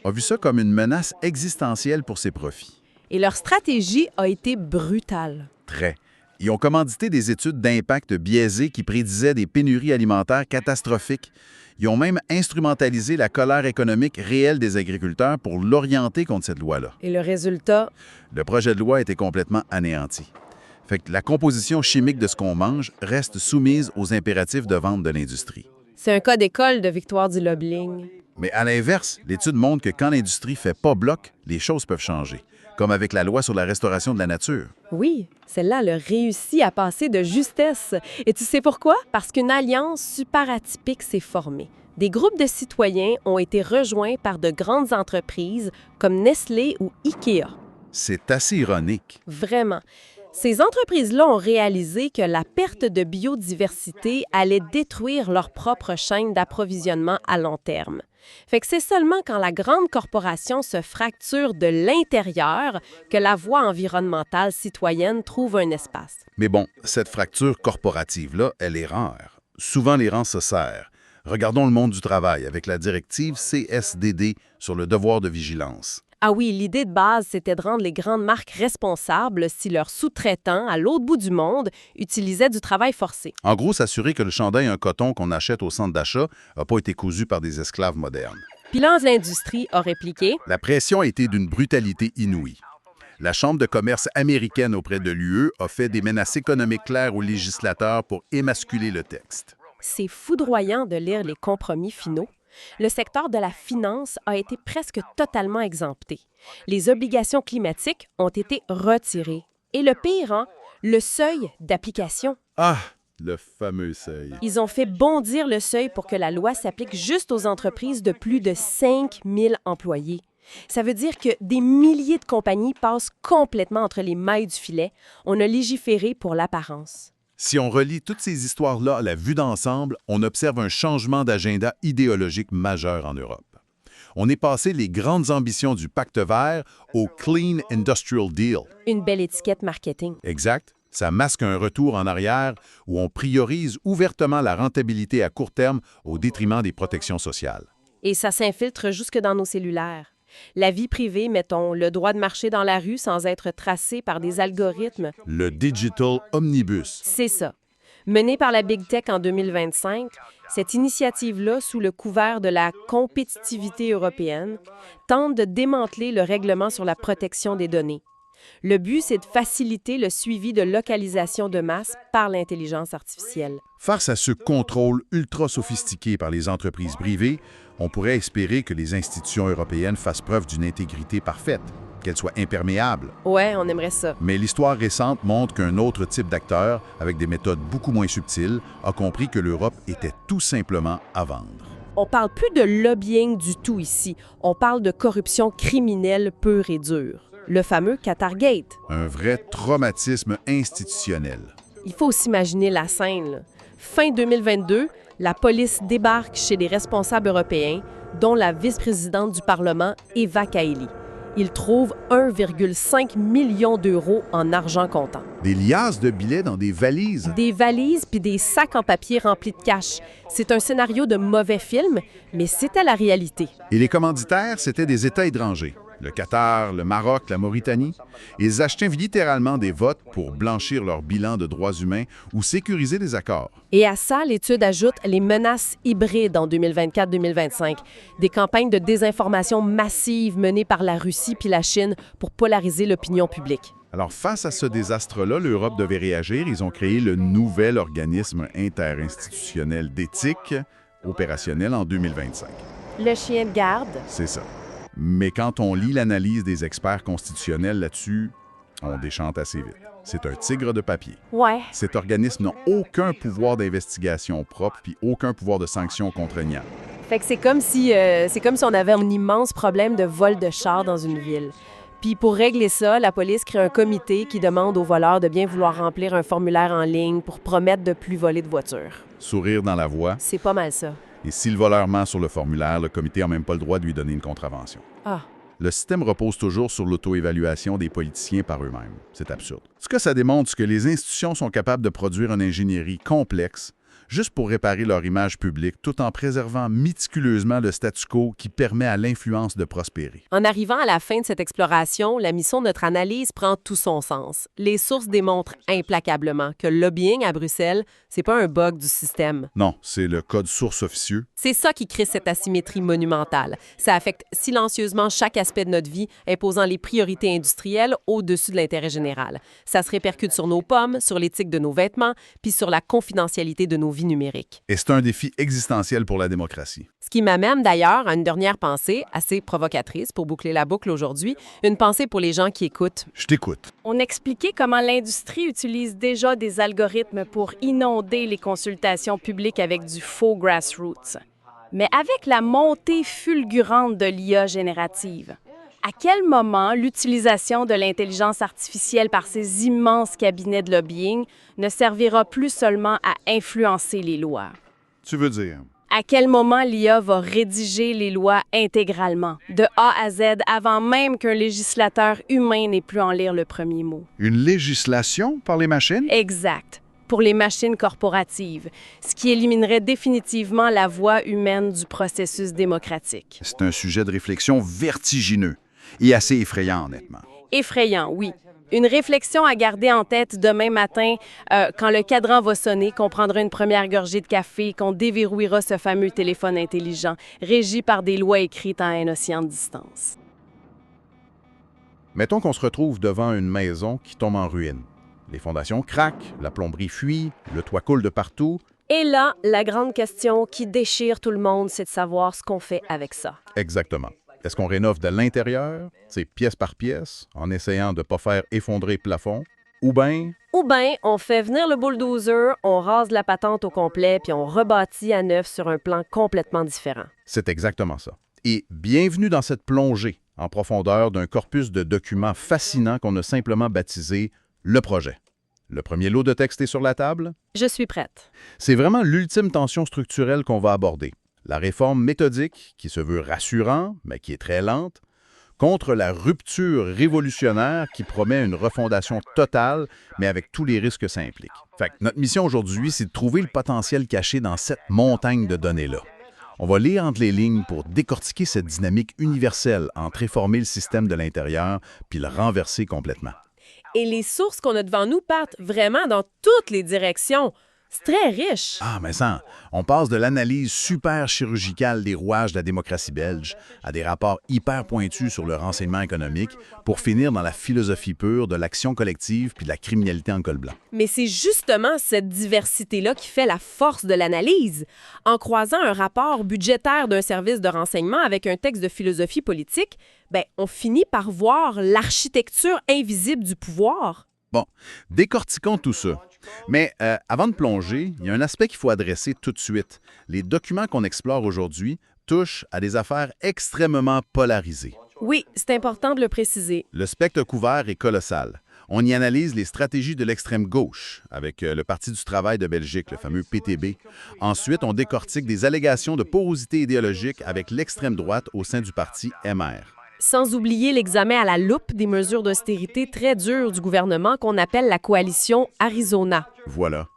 a vu ça comme une menace existentielle pour ses profits. Et leur stratégie a été brutale. Très. Ils ont commandité des études d'impact biaisées qui prédisaient des pénuries alimentaires catastrophiques. Ils ont même instrumentalisé la colère économique réelle des agriculteurs pour l'orienter contre cette loi-là. Et le résultat? Le projet de loi était complètement anéanti. Fait que la composition chimique de ce qu'on mange reste soumise aux impératifs de vente de l'industrie. C'est un cas d'école de victoire du lobbying. Mais à l'inverse, l'étude montre que quand l'industrie fait pas bloc, les choses peuvent changer, comme avec la loi sur la restauration de la nature. Oui, celle-là elle a réussi à passer de justesse. Et tu sais pourquoi? Parce qu'une alliance super atypique s'est formée. Des groupes de citoyens ont été rejoints par de grandes entreprises comme Nestlé ou IKEA. C'est assez ironique. Vraiment. Ces entreprises-là ont réalisé que la perte de biodiversité allait détruire leur propre chaîne d'approvisionnement à long terme. Fait que c'est seulement quand la grande corporation se fracture de l'intérieur que la voie environnementale citoyenne trouve un espace. Mais bon, cette fracture corporative-là, elle est rare. Souvent, les rangs se serrent. Regardons le monde du travail avec la directive CSDD sur le devoir de vigilance. Ah oui, l'idée de base, c'était de rendre les grandes marques responsables si leurs sous-traitants, à l'autre bout du monde, utilisaient du travail forcé. En gros, s'assurer que le chandail en coton qu'on achète au centre d'achat n'a pas été cousu par des esclaves modernes. Puis l'industrie a répliqué. La pression a été d'une brutalité inouïe. La Chambre de commerce américaine auprès de l'UE a fait des menaces économiques claires aux législateurs pour émasculer le texte. C'est foudroyant de lire les compromis finaux. Le secteur de la finance a été presque totalement exempté. Les obligations climatiques ont été retirées. Et le pire, le seuil d'application. Ah, le fameux seuil. Ils ont fait bondir le seuil pour que la loi s'applique juste aux entreprises de plus de 5 000 employés. Ça veut dire que des milliers de compagnies passent complètement entre les mailles du filet. On a légiféré pour l'apparence. Si on relie toutes ces histoires-là à la vue d'ensemble, on observe un changement d'agenda idéologique majeur en Europe. On est passé les grandes ambitions du Pacte vert au Clean Industrial Deal. Une belle étiquette marketing. Exact. Ça masque un retour en arrière où on priorise ouvertement la rentabilité à court terme au détriment des protections sociales. Et ça s'infiltre jusque dans nos cellulaires. La vie privée, mettons, le droit de marcher dans la rue sans être tracé par des algorithmes. Le Digital Omnibus. C'est ça. Menée par la Big Tech en 2025, cette initiative-là, sous le couvert de la compétitivité européenne, tente de démanteler le règlement sur la protection des données. Le but, c'est de faciliter le suivi de localisation de masse par l'intelligence artificielle. Face à ce contrôle ultra sophistiqué par les entreprises privées, on pourrait espérer que les institutions européennes fassent preuve d'une intégrité parfaite. qu'elle soit imperméable. Ouais, on aimerait ça. Mais l'histoire récente montre qu'un autre type d'acteur, avec des méthodes beaucoup moins subtiles, a compris que l'Europe était tout simplement à vendre. On parle plus de lobbying du tout ici. On parle de corruption criminelle pure et dure. Le fameux Qatargate. Un vrai traumatisme institutionnel. Il faut s'imaginer la scène, là. Fin 2022, la police débarque chez les responsables européens, dont la vice-présidente du Parlement, Eva Kaili. Ils trouvent 1,5 million d'euros en argent comptant. Des liasses de billets dans des valises. Des valises puis des sacs en papier remplis de cash. C'est un scénario de mauvais film, mais c'était la réalité. Et les commanditaires, c'étaient des États étrangers. Le Qatar, le Maroc, la Mauritanie. Ils achetaient littéralement des votes pour blanchir leur bilan de droits humains ou sécuriser des accords. Et à ça, l'étude ajoute les menaces hybrides en 2024-2025, des campagnes de désinformation massives menées par la Russie puis la Chine pour polariser l'opinion publique. Alors, face à ce désastre-là, l'Europe devait réagir. Ils ont créé le nouvel organisme interinstitutionnel d'éthique opérationnel en 2025. Le chien de garde. C'est ça. Mais quand on lit l'analyse des experts constitutionnels là-dessus, on déchante assez vite. C'est un tigre de papier. Ouais. Cet organisme n'a aucun pouvoir d'investigation propre puis aucun pouvoir de sanction contraignant. Fait que c'est comme si on avait un immense problème de vol de chars dans une ville. Puis pour régler ça, la police crée un comité qui demande aux voleurs de bien vouloir remplir un formulaire en ligne pour promettre de plus voler de voitures. Sourire dans la voix. C'est pas mal ça. Et si le voleur ment sur le formulaire, le comité n'a même pas le droit de lui donner une contravention. Ah. Le système repose toujours sur l'auto-évaluation des politiciens par eux-mêmes. C'est absurde. Ce que ça démontre, c'est que les institutions sont capables de produire une ingénierie complexe juste pour réparer leur image publique tout en préservant méticuleusement le statu quo qui permet à l'influence de prospérer. En arrivant à la fin de cette exploration, la mission de notre analyse prend tout son sens. Les sources démontrent implacablement que le lobbying à Bruxelles, c'est pas un bug du système. Non, c'est le code source officieux. C'est ça qui crée cette asymétrie monumentale. Ça affecte silencieusement chaque aspect de notre vie, imposant les priorités industrielles au-dessus de l'intérêt général. Ça se répercute sur nos pommes, sur l'éthique de nos vêtements, puis sur la confidentialité de nos vies numériques. Et c'est un défi existentiel pour la démocratie. Ce qui m'amène d'ailleurs à une dernière pensée, assez provocatrice pour boucler la boucle aujourd'hui, une pensée pour les gens qui écoutent. Je t'écoute. On expliquait comment l'industrie utilise déjà des algorithmes pour inonder les consultations publiques avec du faux grassroots. Mais avec la montée fulgurante de l'IA générative, à quel moment l'utilisation de l'intelligence artificielle par ces immenses cabinets de lobbying ne servira plus seulement à influencer les lois? Tu veux dire? À quel moment l'IA va rédiger les lois intégralement, de A à Z, avant même qu'un législateur humain n'ait plus en lire le premier mot? Une législation par les machines? Exact. Pour les machines corporatives, ce qui éliminerait définitivement la voix humaine du processus démocratique. C'est un sujet de réflexion vertigineux et assez effrayant, honnêtement. Effrayant, oui. Une réflexion à garder en tête demain matin, quand le cadran va sonner, qu'on prendra une première gorgée de café, qu'on déverrouillera ce fameux téléphone intelligent, régi par des lois écrites à un océan de distance. Mettons qu'on se retrouve devant une maison qui tombe en ruine. Les fondations craquent, la plomberie fuit, le toit coule de partout. Et là, la grande question qui déchire tout le monde, c'est de savoir ce qu'on fait avec ça. Exactement. Est-ce qu'on rénove de l'intérieur, c'est pièce par pièce, en essayant de ne pas faire effondrer le plafond, ou bien on fait venir le bulldozer, on rase la patente au complet, puis on rebâtit à neuf sur un plan complètement différent. c'est exactement ça. Et bienvenue dans cette plongée en profondeur d'un corpus de documents fascinants qu'on a simplement baptisé le projet. Le premier lot de texte est sur la table. Je suis prête. C'est vraiment l'ultime tension structurelle qu'on va aborder. La réforme méthodique, qui se veut rassurant, mais qui est très lente, contre la rupture révolutionnaire qui promet une refondation totale, mais avec tous les risques que ça implique. Fait que notre mission aujourd'hui, c'est de trouver le potentiel caché dans cette montagne de données-là. On va lire entre les lignes pour décortiquer cette dynamique universelle entre réformer le système de l'intérieur puis le renverser complètement. Et les sources qu'on a devant nous partent vraiment dans toutes les directions. C'est très riche. Ah, mais ça, on passe de l'analyse super chirurgicale des rouages de la démocratie belge à des rapports hyper pointus sur le renseignement économique pour finir dans la philosophie pure de l'action collective puis de la criminalité en col blanc. Mais c'est justement cette diversité-là qui fait la force de l'analyse. En croisant un rapport budgétaire d'un service de renseignement avec un texte de philosophie politique, on finit par voir l'architecture invisible du pouvoir. Bon, décortiquons tout ça. Mais avant de plonger, il y a un aspect qu'il faut adresser tout de suite. Les documents qu'on explore aujourd'hui touchent à des affaires extrêmement polarisées. Oui, c'est important de le préciser. Le spectre couvert est colossal. On y analyse les stratégies de l'extrême gauche, avec le Parti du travail de Belgique, le fameux PTB. Ensuite, on décortique des allégations de porosité idéologique avec l'extrême droite au sein du parti MR. Sans oublier l'examen à la loupe des mesures d'austérité très dures du gouvernement qu'on appelle la coalition Arizona. Voilà.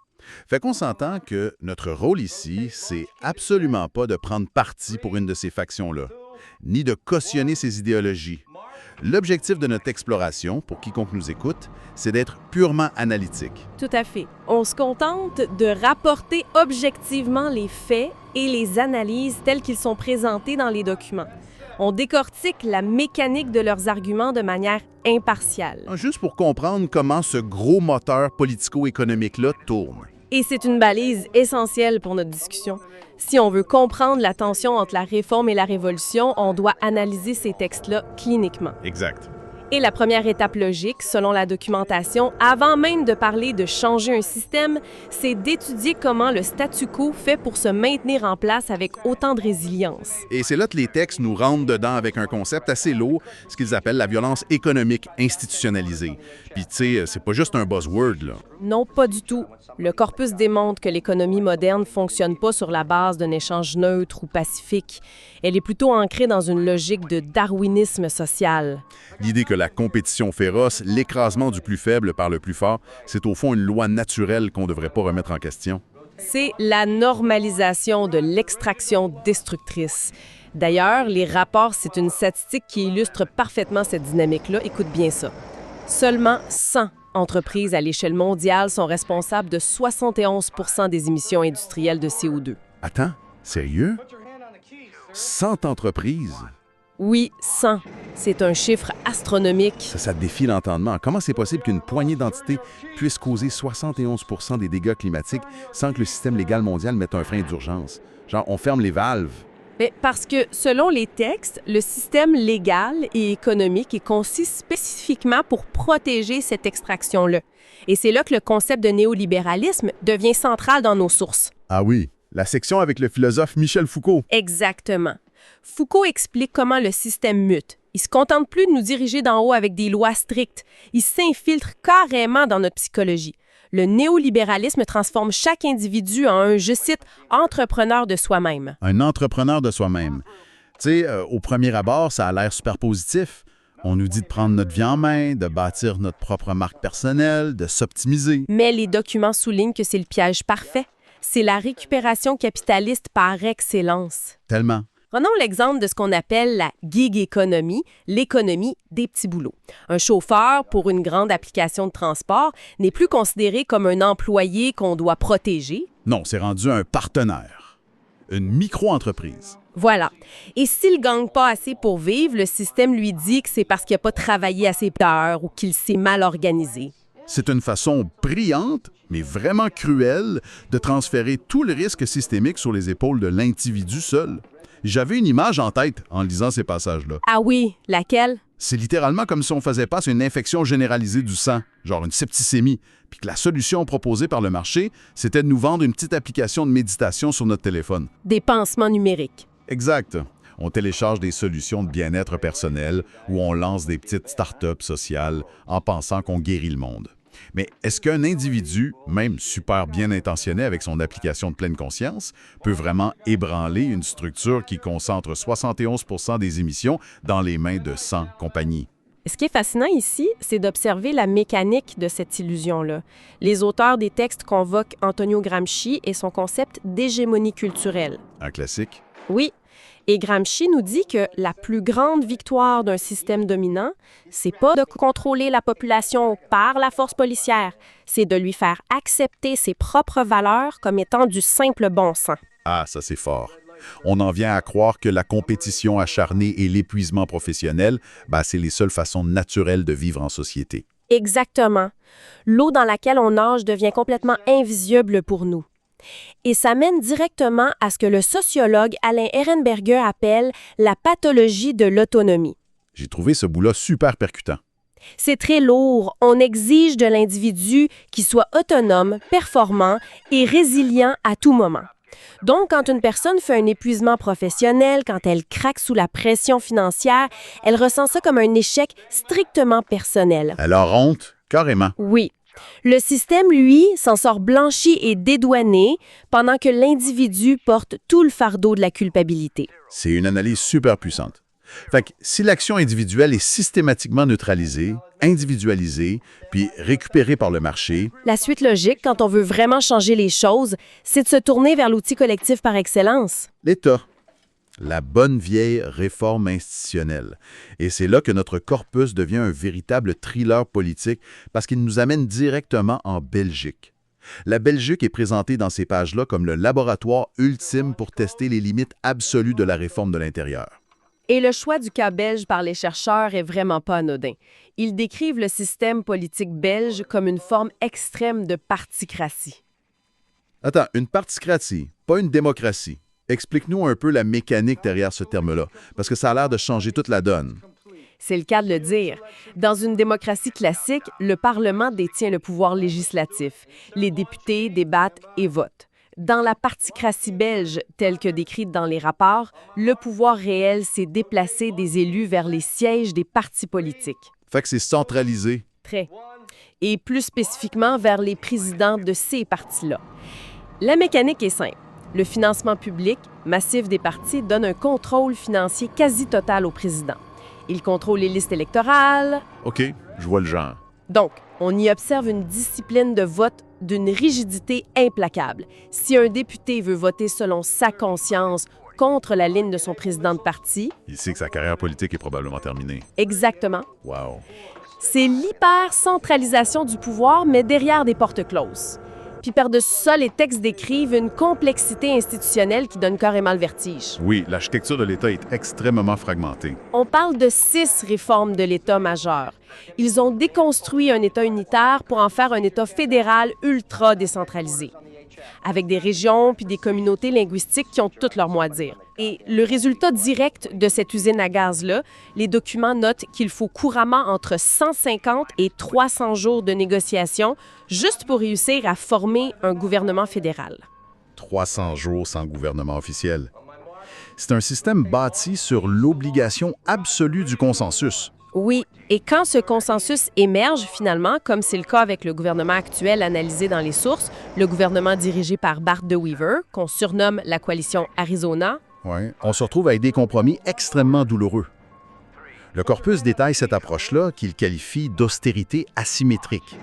Fait qu'on s'entend que notre rôle ici, c'est absolument pas de prendre parti pour une de ces factions-là, ni de cautionner ces idéologies. L'objectif de notre exploration, pour quiconque nous écoute, c'est d'être purement analytique. Tout à fait. On se contente de rapporter objectivement les faits et les analyses tels qu'ils sont présentés dans les documents. On décortique la mécanique de leurs arguments de manière impartiale. Juste pour comprendre comment ce gros moteur politico-économique-là tourne. Et c'est une balise essentielle pour notre discussion. Si on veut comprendre la tension entre la réforme et la révolution, on doit analyser ces textes-là cliniquement. Exact. Et la première étape logique, selon la documentation, avant même de parler de changer un système, c'est d'étudier comment le statu quo fait pour se maintenir en place avec autant de résilience. Et c'est là que les textes nous rentrent dedans avec un concept assez lourd, ce qu'ils appellent la violence économique institutionnalisée. Puis tu sais, c'est pas juste un buzzword, là. Non, pas du tout. Le corpus démontre que l'économie moderne ne fonctionne pas sur la base d'un échange neutre ou pacifique. Elle est plutôt ancrée dans une logique de darwinisme social. L'idée que la compétition féroce, l'écrasement du plus faible par le plus fort, c'est au fond une loi naturelle qu'on ne devrait pas remettre en question. C'est la normalisation de l'extraction destructrice. D'ailleurs, les rapports, c'est une statistique qui illustre parfaitement cette dynamique-là. Écoute bien ça. Seulement 100 entreprises à l'échelle mondiale sont responsables de 71 % des émissions industrielles de CO2. Attends, sérieux? 100 entreprises? Oui, 100. C'est un chiffre astronomique. Ça défie l'entendement. Comment c'est possible qu'une poignée d'entités puisse causer 71 % des dégâts climatiques sans que le système légal mondial mette un frein d'urgence? Genre, on ferme les valves. Mais parce que, selon les textes, le système légal et économique est conçu spécifiquement pour protéger cette extraction-là. Et c'est là que le concept de néolibéralisme devient central dans nos sources. Ah oui, la section avec le philosophe Michel Foucault. Exactement. Foucault explique comment le système mute. Il se contente plus de nous diriger d'en haut avec des lois strictes. Il s'infiltre carrément dans notre psychologie. Le néolibéralisme transforme chaque individu en un, je cite, entrepreneur de soi-même. Un entrepreneur de soi-même. Tu sais, au premier abord, ça a l'air super positif. On nous dit de prendre notre vie en main, de bâtir notre propre marque personnelle, de s'optimiser. Mais les documents soulignent que c'est le piège parfait. C'est la récupération capitaliste par excellence. Tellement. Prenons l'exemple de ce qu'on appelle la gig economy, l'économie des petits boulots. Un chauffeur pour une grande application de transport n'est plus considéré comme un employé qu'on doit protéger. Non, c'est rendu un partenaire, une micro-entreprise. Voilà. Et s'il ne gagne pas assez pour vivre, le système lui dit que c'est parce qu'il n'a pas travaillé assez d'heures ou qu'il s'est mal organisé. C'est une façon brillante, mais vraiment cruelle, de transférer tout le risque systémique sur les épaules de l'individu seul. J'avais une image en tête en lisant ces passages-là. Ah oui, laquelle? C'est littéralement comme si on faisait face à une infection généralisée du sang, genre une septicémie, puis que la solution proposée par le marché, c'était de nous vendre une petite application de méditation sur notre téléphone. Des pansements numériques. Exact. On télécharge des solutions de bien-être personnel ou on lance des petites start-up sociales en pensant qu'on guérit le monde. Mais est-ce qu'un individu, même super bien intentionné avec son application de pleine conscience, peut vraiment ébranler une structure qui concentre 71 % des émissions dans les mains de 100 compagnies? Ce qui est fascinant ici, c'est d'observer la mécanique de cette illusion-là. Les auteurs des textes convoquent Antonio Gramsci et son concept d'hégémonie culturelle. Un classique? Oui, Et Gramsci nous dit que la plus grande victoire d'un système dominant, c'est pas de contrôler la population par la force policière, c'est de lui faire accepter ses propres valeurs comme étant du simple bon sens. Ah, ça c'est fort. On en vient à croire que la compétition acharnée et l'épuisement professionnel, c'est les seules façons naturelles de vivre en société. Exactement. L'eau dans laquelle on nage devient complètement invisible pour nous. Et ça mène directement à ce que le sociologue Alain Ehrenberger appelle la pathologie de l'autonomie. J'ai trouvé ce bout-là super percutant. C'est très lourd. On exige de l'individu qu'il soit autonome, performant et résilient à tout moment. Donc, quand une personne fait un épuisement professionnel, quand elle craque sous la pression financière, elle ressent ça comme un échec strictement personnel. Elle a honte, carrément. Oui. Le système, lui, s'en sort blanchi et dédouané pendant que l'individu porte tout le fardeau de la culpabilité. C'est une analyse super puissante. Fait que si l'action individuelle est systématiquement neutralisée, individualisée, puis récupérée par le marché, la suite logique, quand on veut vraiment changer les choses, c'est de se tourner vers l'outil collectif par excellence. l'État. La bonne vieille réforme institutionnelle. Et c'est là que notre corpus devient un véritable thriller politique parce qu'il nous amène directement en Belgique. La Belgique est présentée dans ces pages-là comme le laboratoire ultime pour tester les limites absolues de la réforme de l'intérieur. Et le choix du cas belge par les chercheurs est vraiment pas anodin. Ils décrivent le système politique belge comme une forme extrême de particratie. Attends, une particratie, pas une démocratie. Explique-nous un peu la mécanique derrière ce terme-là, parce que ça a l'air de changer toute la donne. C'est le cas de le dire. Dans une démocratie classique, le Parlement détient le pouvoir législatif. Les députés débattent et votent. Dans la particratie belge, telle que décrite dans les rapports, le pouvoir réel s'est déplacé des élus vers les sièges des partis politiques. Fait que c'est centralisé. Très. Et plus spécifiquement vers les présidents de ces partis-là. La mécanique est simple. Le financement public massif des partis donne un contrôle financier quasi total au président. Il contrôle les listes électorales. OK, je vois le genre. Donc, on y observe une discipline de vote d'une rigidité implacable. Si un député veut voter selon sa conscience contre la ligne de son président de parti... Il sait que sa carrière politique est probablement terminée. Exactement. Wow. C'est l'hyper-centralisation du pouvoir, mais derrière des portes closes. Puis par-dessus ça, les textes décrivent une complexité institutionnelle qui donne carrément le vertige. Oui, l'architecture de l'État est extrêmement fragmentée. On parle de 6 réformes de l'État majeures. Ils ont déconstruit un État unitaire pour en faire un État fédéral ultra décentralisé, avec des régions puis des communautés linguistiques qui ont tout leur mot à dire. Et le résultat direct de cette usine à gaz-là, les documents notent qu'il faut couramment entre 150 et 300 jours de négociations juste pour réussir à former un gouvernement fédéral. 300 jours sans gouvernement officiel. C'est un système bâti sur l'obligation absolue du consensus. Oui, et quand ce consensus émerge finalement, comme c'est le cas avec le gouvernement actuel analysé dans les sources, le gouvernement dirigé par Bart De Wever, qu'on surnomme la coalition Arizona, on se retrouve avec des compromis extrêmement douloureux. Le corpus détaille cette approche-là qu'il qualifie d'austérité asymétrique.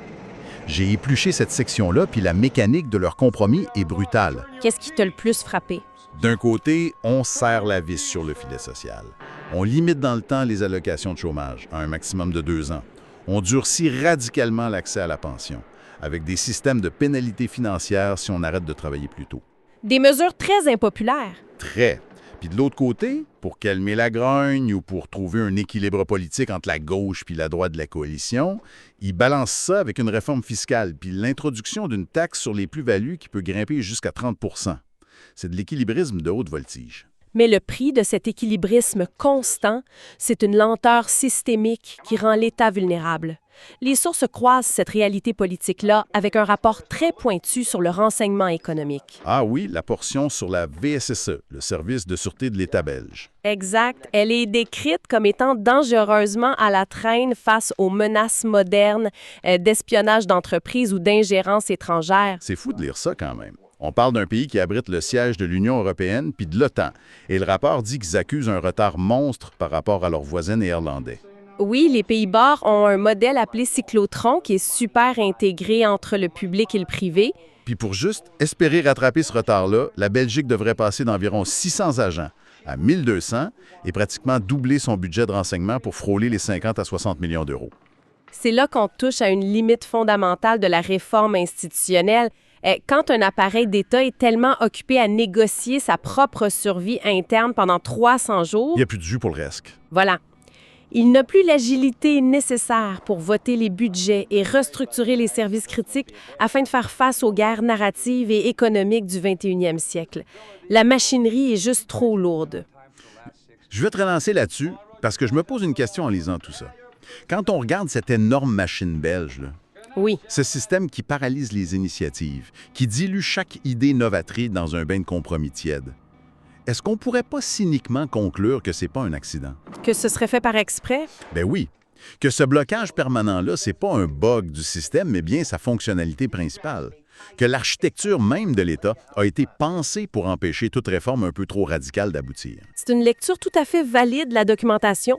J'ai épluché cette section-là, puis la mécanique de leur compromis est brutale. Qu'est-ce qui t'a le plus frappé? D'un côté, on serre la vis sur le filet social. On limite dans le temps les allocations de chômage à un maximum de 2 ans. On durcit radicalement l'accès à la pension, avec des systèmes de pénalités financières si on arrête de travailler plus tôt. Des mesures très impopulaires. Très. Puis de l'autre côté, pour calmer la grogne ou pour trouver un équilibre politique entre la gauche puis la droite de la coalition, ils balancent ça avec une réforme fiscale puis l'introduction d'une taxe sur les plus-values qui peut grimper jusqu'à 30 %. C'est de l'équilibrisme de haute voltige. Mais le prix de cet équilibrisme constant, c'est une lenteur systémique qui rend l'État vulnérable. Les sources croisent cette réalité politique-là avec un rapport très pointu sur le renseignement économique. Ah oui, la portion sur la VSSE, le service de sûreté de l'État belge. Exact. Elle est décrite comme étant dangereusement à la traîne face aux menaces modernes d'espionnage d'entreprises ou d'ingérence étrangère. C'est fou de lire ça quand même. On parle d'un pays qui abrite le siège de l'Union européenne puis de l'OTAN. Et le rapport dit qu'ils accusent un retard monstre par rapport à leurs voisins néerlandais. Oui, les Pays-Bas ont un modèle appelé cyclotron qui est super intégré entre le public et le privé. Puis pour juste espérer rattraper ce retard-là, la Belgique devrait passer d'environ 600 agents à 1200 et pratiquement doubler son budget de renseignement pour frôler les 50 à 60 millions d'euros. C'est là qu'on touche à une limite fondamentale de la réforme institutionnelle. Quand un appareil d'État est tellement occupé à négocier sa propre survie interne pendant 300 jours... Il n'y a plus de jus pour le reste. Voilà. Il n'a plus l'agilité nécessaire pour voter les budgets et restructurer les services critiques afin de faire face aux guerres narratives et économiques du 21e siècle. La machinerie est juste trop lourde. Je vais te relancer là-dessus parce que je me pose une question en lisant tout ça. Quand on regarde cette énorme machine belge, là, Oui. ce système qui paralyse les initiatives, qui dilue chaque idée novatrice dans un bain de compromis tiède, est-ce qu'on pourrait pas cyniquement conclure que c'est pas un accident? Que ce serait fait par exprès? Ben oui. Que ce blocage permanent-là, c'est pas un bug du système, mais bien sa fonctionnalité principale. Que l'architecture même de l'État a été pensée pour empêcher toute réforme un peu trop radicale d'aboutir. C'est une lecture tout à fait valide de la documentation.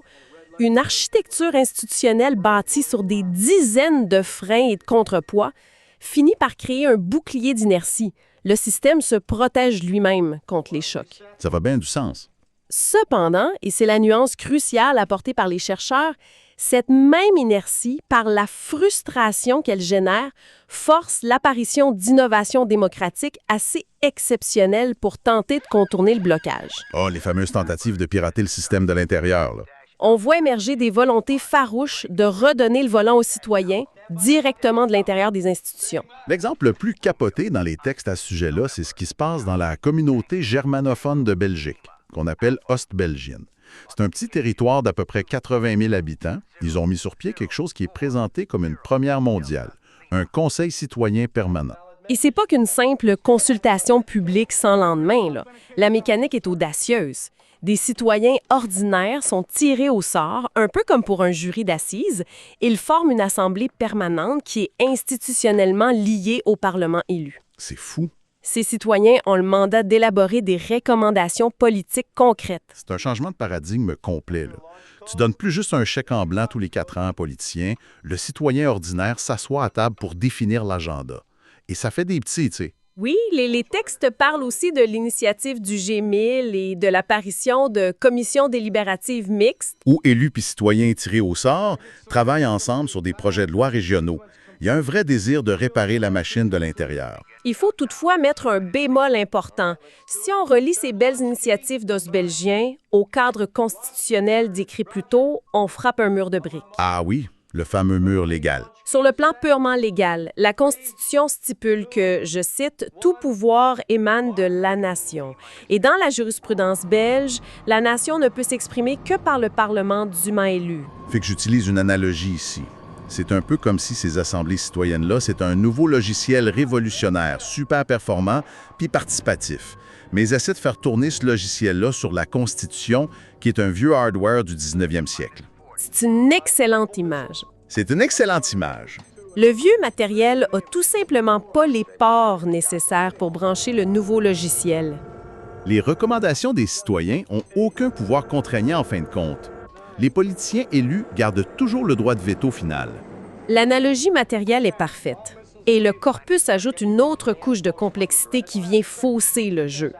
Une architecture institutionnelle bâtie sur des dizaines de freins et de contrepoids finit par créer un bouclier d'inertie. Le système se protège lui-même contre les chocs. Ça va bien du sens. Cependant, et c'est la nuance cruciale apportée par les chercheurs, cette même inertie, par la frustration qu'elle génère, force l'apparition d'innovations démocratiques assez exceptionnelles pour tenter de contourner le blocage. Oh, les fameuses tentatives de pirater le système de l'intérieur, là. On voit émerger des volontés farouches de redonner le volant aux citoyens directement de l'intérieur des institutions. L'exemple le plus capoté dans les textes à ce sujet-là, c'est ce qui se passe dans la communauté germanophone de Belgique, qu'on appelle Ostbelgien. C'est un petit territoire d'à peu près 80 000 habitants. Ils ont mis sur pied quelque chose qui est présenté comme une première mondiale, un conseil citoyen permanent. Et c'est pas qu'une simple consultation publique sans lendemain, là. La mécanique est audacieuse. Des citoyens ordinaires sont tirés au sort, un peu comme pour un jury d'assises. Ils forment une assemblée permanente qui est institutionnellement liée au Parlement élu. C'est fou. Ces citoyens ont le mandat d'élaborer des recommandations politiques concrètes. C'est un changement de paradigme complet, là. Tu donnes plus juste un chèque en blanc tous les 4 ans à un politicien. Le citoyen ordinaire s'assoit à table pour définir l'agenda. Et ça fait des petits, tu sais. Oui, les textes parlent aussi de l'initiative du G1000 et de l'apparition de commissions délibératives mixtes. Où élus puis citoyens tirés au sort travaillent ensemble sur des projets de loi régionaux. Il y a un vrai désir de réparer la machine de l'intérieur. Il faut toutefois mettre un bémol important. Si on relie ces belles initiatives d'Ostbelgiens au cadre constitutionnel décrit plus tôt, on frappe un mur de briques. Ah oui, le fameux mur légal. Sur le plan purement légal, la Constitution stipule que, je cite, « Tout pouvoir émane de la nation ». Et dans la jurisprudence belge, la nation ne peut s'exprimer que par le Parlement dûment élu. Fait que j'utilise une analogie ici. C'est un peu comme si ces assemblées citoyennes-là, c'est un nouveau logiciel révolutionnaire, super performant, puis participatif. Mais ils essaient de faire tourner ce logiciel-là sur la Constitution, qui est un vieux hardware du 19e siècle. C'est une excellente image. C'est une excellente image. Le vieux matériel a tout simplement pas les ports nécessaires pour brancher le nouveau logiciel. Les recommandations des citoyens n'ont aucun pouvoir contraignant en fin de compte. Les politiciens élus gardent toujours le droit de veto final. L'analogie matérielle est parfaite. Et le corpus ajoute une autre couche de complexité qui vient fausser le jeu.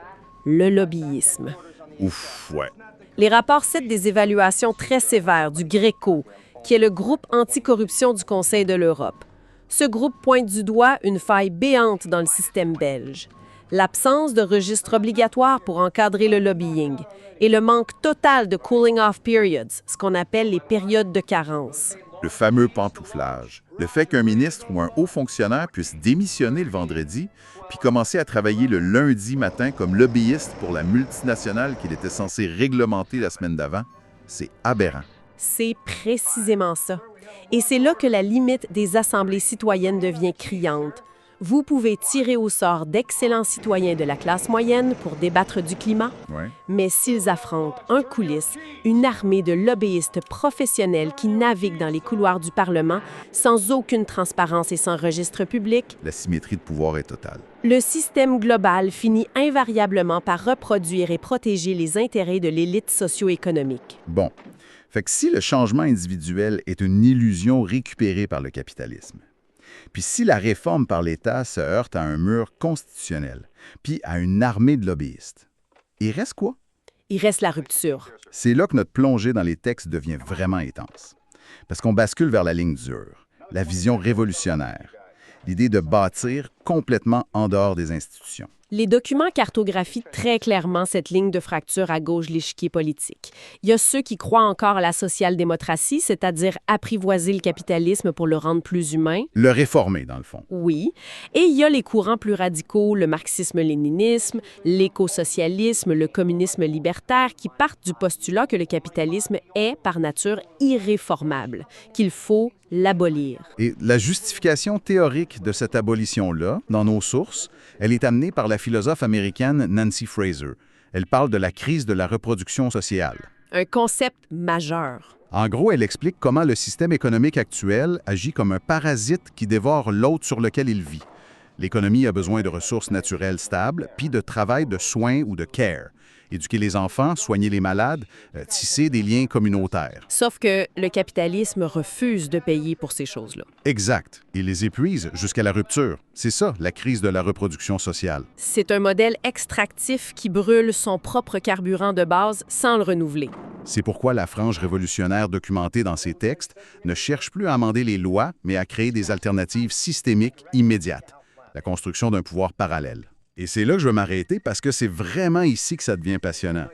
Le lobbyisme. Ouf, ouais. Les rapports citent des évaluations très sévères du GRECO, qui est le groupe anticorruption du Conseil de l'Europe. Ce groupe pointe du doigt une faille béante dans le système belge. L'absence de registre obligatoire pour encadrer le lobbying et le manque total de cooling-off periods, ce qu'on appelle les périodes de carence. Le fameux pantouflage. Le fait qu'un ministre ou un haut fonctionnaire puisse démissionner le vendredi puis commencer à travailler le lundi matin comme lobbyiste pour la multinationale qu'il était censé réglementer la semaine d'avant, c'est aberrant. C'est précisément ça. Et c'est là que la limite des assemblées citoyennes devient criante. Vous pouvez tirer au sort d'excellents citoyens de la classe moyenne pour débattre du climat, mais s'ils affrontent en coulisses une armée de lobbyistes professionnels qui naviguent dans les couloirs du Parlement sans aucune transparence et sans registre public, la symétrie de pouvoir est totale. Le système global finit invariablement par reproduire et protéger les intérêts de l'élite socio-économique. Bon. Fait que si le changement individuel est une illusion récupérée par le capitalisme, puis si la réforme par l'État se heurte à un mur constitutionnel, puis à une armée de lobbyistes, il reste quoi? il reste la rupture. C'est là que notre plongée dans les textes devient vraiment intense. Parce qu'on bascule vers la ligne dure, la vision révolutionnaire, l'idée de bâtir complètement en dehors des institutions. Les documents cartographient très clairement cette ligne de fracture à gauche de l'échiquier politique. Il y a ceux qui croient encore à la social-démocratie, c'est-à-dire apprivoiser le capitalisme pour le rendre plus humain. Le réformer, dans le fond. Oui. Et il y a les courants plus radicaux, le marxisme-léninisme, l'écosocialisme, le communisme libertaire, qui partent du postulat que le capitalisme est, par nature, irréformable, qu'il faut l'abolir. Et la justification théorique de cette abolition-là, dans nos sources, elle est amenée par la philosophe américaine Nancy Fraser. Elle parle de la crise de la reproduction sociale. Un concept majeur. En gros, elle explique comment le système économique actuel agit comme un parasite qui dévore l'autre sur lequel il vit. L'économie a besoin de ressources naturelles stables, puis de travail de soins ou de care. Éduquer les enfants, soigner les malades, tisser des liens communautaires. Sauf que le capitalisme refuse de payer pour ces choses-là. Exact. Il les épuise jusqu'à la rupture. C'est ça, la crise de la reproduction sociale. C'est un modèle extractif qui brûle son propre carburant de base sans le renouveler. C'est pourquoi la frange révolutionnaire documentée dans ces textes ne cherche plus à amender les lois, mais à créer des alternatives systémiques immédiates. La construction d'un pouvoir parallèle. Et c'est là que je veux m'arrêter parce que c'est vraiment ici que ça devient passionnant.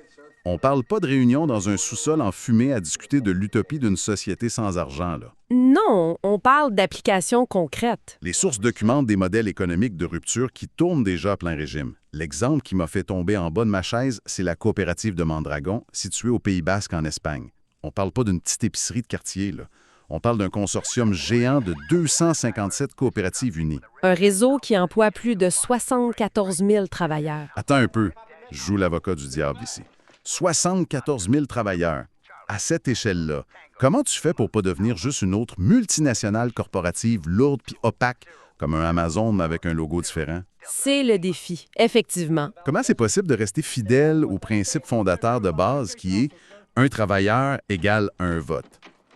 On parle pas de réunion dans un sous-sol en fumée à discuter de l'utopie d'une société sans argent, là. Non, on parle d'applications concrètes. Les sources documentent des modèles économiques de rupture qui tournent déjà à plein régime. L'exemple qui m'a fait tomber en bas de ma chaise, c'est la coopérative de Mondragon, située au Pays Basque en Espagne. On parle pas d'une petite épicerie de quartier, là. On parle d'un consortium géant de 257 coopératives unies. Un réseau qui emploie plus de 74 000 travailleurs. Attends un peu, je joue l'avocat du diable ici. 74 000 travailleurs. À cette échelle-là, comment tu fais pour pas devenir juste une autre multinationale corporative lourde puis opaque, comme un Amazon avec un logo différent? C'est le défi, effectivement. Comment c'est possible de rester fidèle au principe fondateur de base qui est « un travailleur égale un vote ».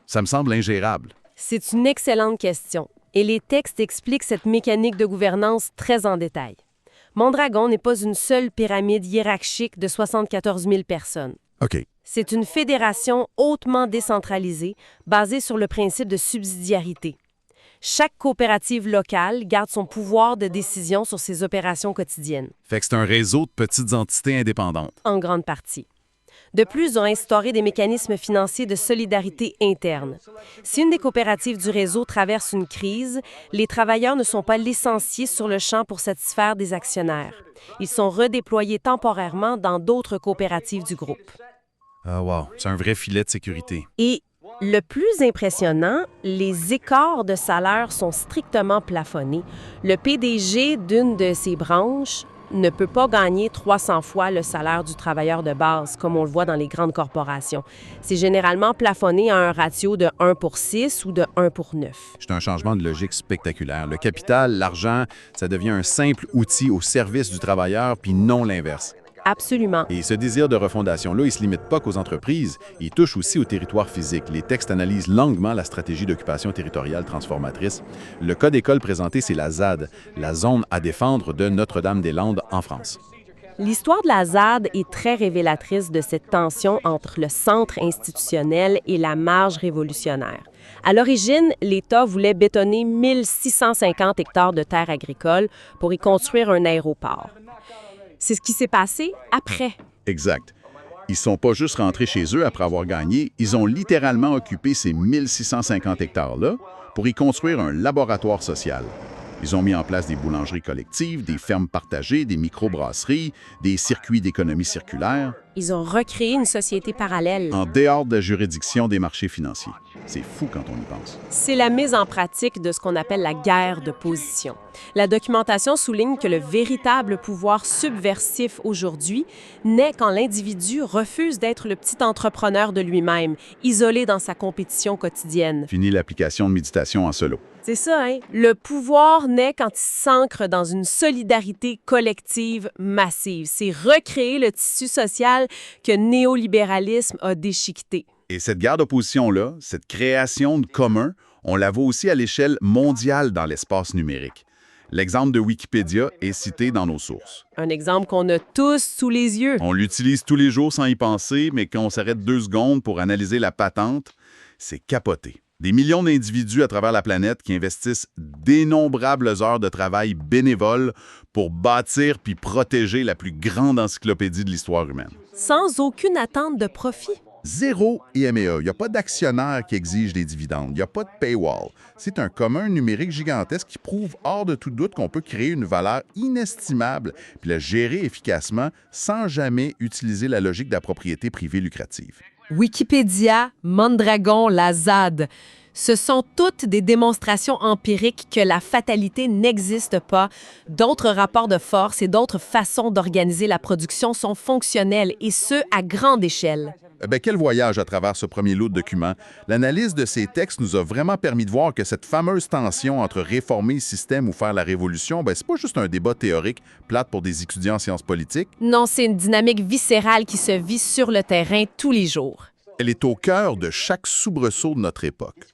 Ça me semble ingérable. C'est une excellente question. Et les textes expliquent cette mécanique de gouvernance très en détail. Mondragon n'est pas une seule pyramide hiérarchique de 74 000 personnes. OK. C'est une fédération hautement décentralisée, basée sur le principe de subsidiarité. Chaque coopérative locale garde son pouvoir de décision sur ses opérations quotidiennes. Fait que c'est un réseau de petites entités indépendantes. En grande partie. De plus, ils ont instauré des mécanismes financiers de solidarité interne. Si une des coopératives du réseau traverse une crise, les travailleurs ne sont pas licenciés sur le champ pour satisfaire des actionnaires. Ils sont redéployés temporairement dans d'autres coopératives du groupe. Ah wow, c'est un vrai filet de sécurité. Et le plus impressionnant, les écarts de salaire sont strictement plafonnés. Le PDG d'une de ces branches ne peut pas gagner 300 fois le salaire du travailleur de base, comme on le voit dans les grandes corporations. C'est généralement plafonné à un ratio de 1 pour 6 ou de 1 pour 9. C'est un changement de logique spectaculaire. Le capital, l'argent, ça devient un simple outil au service du travailleur, puis non l'inverse. Absolument. Et ce désir de refondation-là, il ne se limite pas qu'aux entreprises, il touche aussi au territoire physique. Les textes analysent longuement la stratégie d'occupation territoriale transformatrice. Le cas d'école présenté, c'est la ZAD, la zone à défendre de Notre-Dame-des-Landes en France. L'histoire de la ZAD est très révélatrice de cette tension entre le centre institutionnel et la marge révolutionnaire. À l'origine, l'État voulait bétonner 1650 hectares de terres agricoles pour y construire un aéroport. C'est ce qui s'est passé après. Exact. Ils ne sont pas juste rentrés chez eux après avoir gagné, ils ont littéralement occupé ces 1650 hectares-là pour y construire un laboratoire social. Ils ont mis en place des boulangeries collectives, des fermes partagées, des microbrasseries, des circuits d'économie circulaire. Ils ont recréé une société parallèle. En dehors de la juridiction des marchés financiers. C'est fou quand on y pense. C'est la mise en pratique de ce qu'on appelle la guerre de position. La documentation souligne que le véritable pouvoir subversif aujourd'hui naît quand l'individu refuse d'être le petit entrepreneur de lui-même, isolé dans sa compétition quotidienne. Fini l'application de méditation en solo. C'est ça, hein? Le pouvoir naît quand il s'ancre dans une solidarité collective massive. C'est recréer le tissu social que le néolibéralisme a déchiqueté. Et cette guerre d'opposition-là, cette création de commun, on la voit aussi à l'échelle mondiale dans l'espace numérique. L'exemple de Wikipédia est cité dans nos sources. Un exemple qu'on a tous sous les yeux. On l'utilise tous les jours sans y penser, mais quand on s'arrête 2 secondes pour analyser la patente, c'est capoté. Des millions d'individus à travers la planète qui investissent d'innombrables heures de travail bénévoles pour bâtir puis protéger la plus grande encyclopédie de l'histoire humaine. Sans aucune attente de profit. Zéro IMEA. Il n'y a pas d'actionnaire qui exige des dividendes. Il n'y a pas de paywall. C'est un commun numérique gigantesque qui prouve hors de tout doute qu'on peut créer une valeur inestimable puis la gérer efficacement sans jamais utiliser la logique de la propriété privée lucrative. Wikipédia, Mondragon, la ZAD. Ce sont toutes des démonstrations empiriques que la fatalité n'existe pas. D'autres rapports de force et d'autres façons d'organiser la production sont fonctionnels, et ce, à grande échelle. Quel voyage à travers ce premier lot de documents. L'analyse de ces textes nous a vraiment permis de voir que cette fameuse tension entre réformer le système ou faire la révolution, c'est pas juste un débat théorique plate pour des étudiants en sciences politiques. Non, c'est une dynamique viscérale qui se vit sur le terrain tous les jours. Elle est au cœur de chaque soubresaut de notre époque.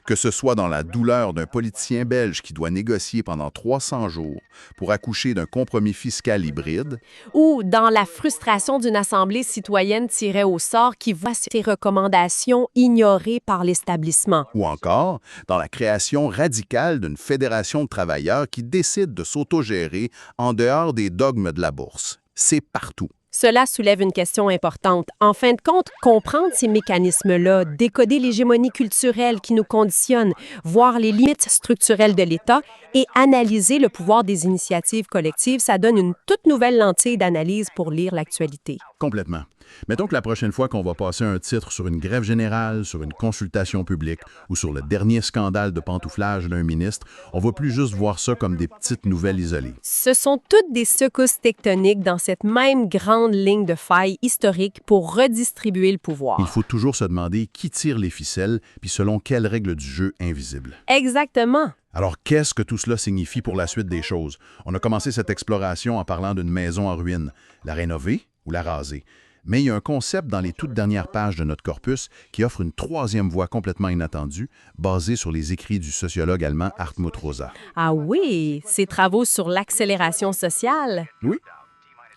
Que ce soit dans la douleur d'un politicien belge qui doit négocier pendant 300 jours pour accoucher d'un compromis fiscal hybride, ou dans la frustration d'une assemblée citoyenne tirée au sort qui voit ses recommandations ignorées par l'établissement. ou encore dans la création radicale d'une fédération de travailleurs qui décide de s'autogérer en dehors des dogmes de la bourse. C'est partout. Cela soulève une question importante. En fin de compte, comprendre ces mécanismes-là, décoder l'hégémonie culturelle qui nous conditionne, voir les limites structurelles de l'État et analyser le pouvoir des initiatives collectives, ça donne une toute nouvelle lentille d'analyse pour lire l'actualité. Complètement. Mettons que la prochaine fois qu'on va passer un titre sur une grève générale, sur une consultation publique ou sur le dernier scandale de pantouflage d'un ministre, on va plus juste voir ça comme des petites nouvelles isolées. Ce sont toutes des secousses tectoniques dans cette même grande ligne de faille historique pour redistribuer le pouvoir. Il faut toujours se demander qui tire les ficelles, puis selon quelles règles du jeu invisibles. Exactement. Alors, qu'est-ce que tout cela signifie pour la suite des choses? On a commencé cette exploration en parlant d'une maison en ruine. La rénover ou la raser? Mais il y a un concept dans les toutes dernières pages de notre corpus qui offre une troisième voie complètement inattendue, basée sur les écrits du sociologue allemand Hartmut Rosa. Ah oui, ses travaux sur l'accélération sociale. Oui.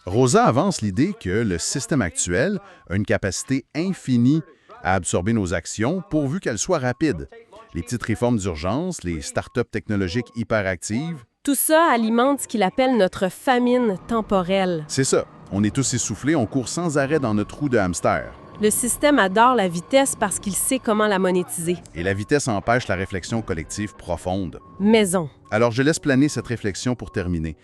Rosa avance l'idée que le système actuel a une capacité infinie à absorber nos actions pourvu qu'elles soient rapides. Les petites réformes d'urgence, les start-up technologiques hyperactives. Tout ça alimente ce qu'il appelle notre famine temporelle. C'est ça. On est tous essoufflés, on court sans arrêt dans notre roue de hamster. Le système adore la vitesse parce qu'il sait comment la monétiser. Et la vitesse empêche la réflexion collective profonde. Maison. Alors je laisse planer cette réflexion pour terminer.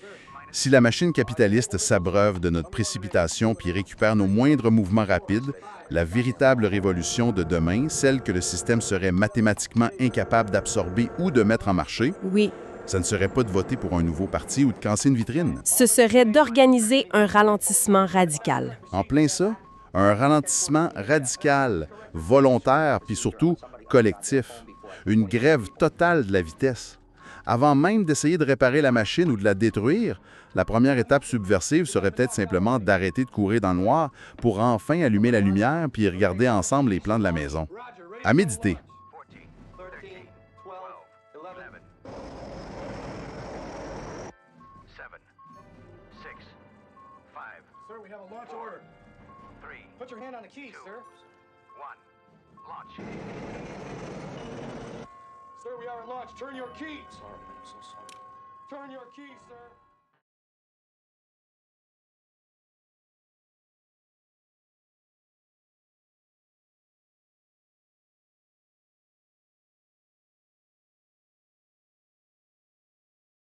Si la machine capitaliste s'abreuve de notre précipitation puis récupère nos moindres mouvements rapides, la véritable révolution de demain, celle que le système serait mathématiquement incapable d'absorber ou de mettre en marché, Oui. ça ne serait pas de voter pour un nouveau parti ou de casser une vitrine. Ce serait d'organiser un ralentissement radical. En plein ça, un ralentissement radical, volontaire, puis surtout collectif. Une grève totale de la vitesse. Avant même d'essayer de réparer la machine ou de la détruire, la première étape subversive serait peut-être simplement d'arrêter de courir dans le noir pour enfin allumer la lumière puis regarder ensemble les plans de la maison. À méditer. Sir, we have a launch order. Put your hand on the keys, sir. Sir, we are in launch. Turn your keys. Sorry, I'm so sorry. Turn your keys, sir.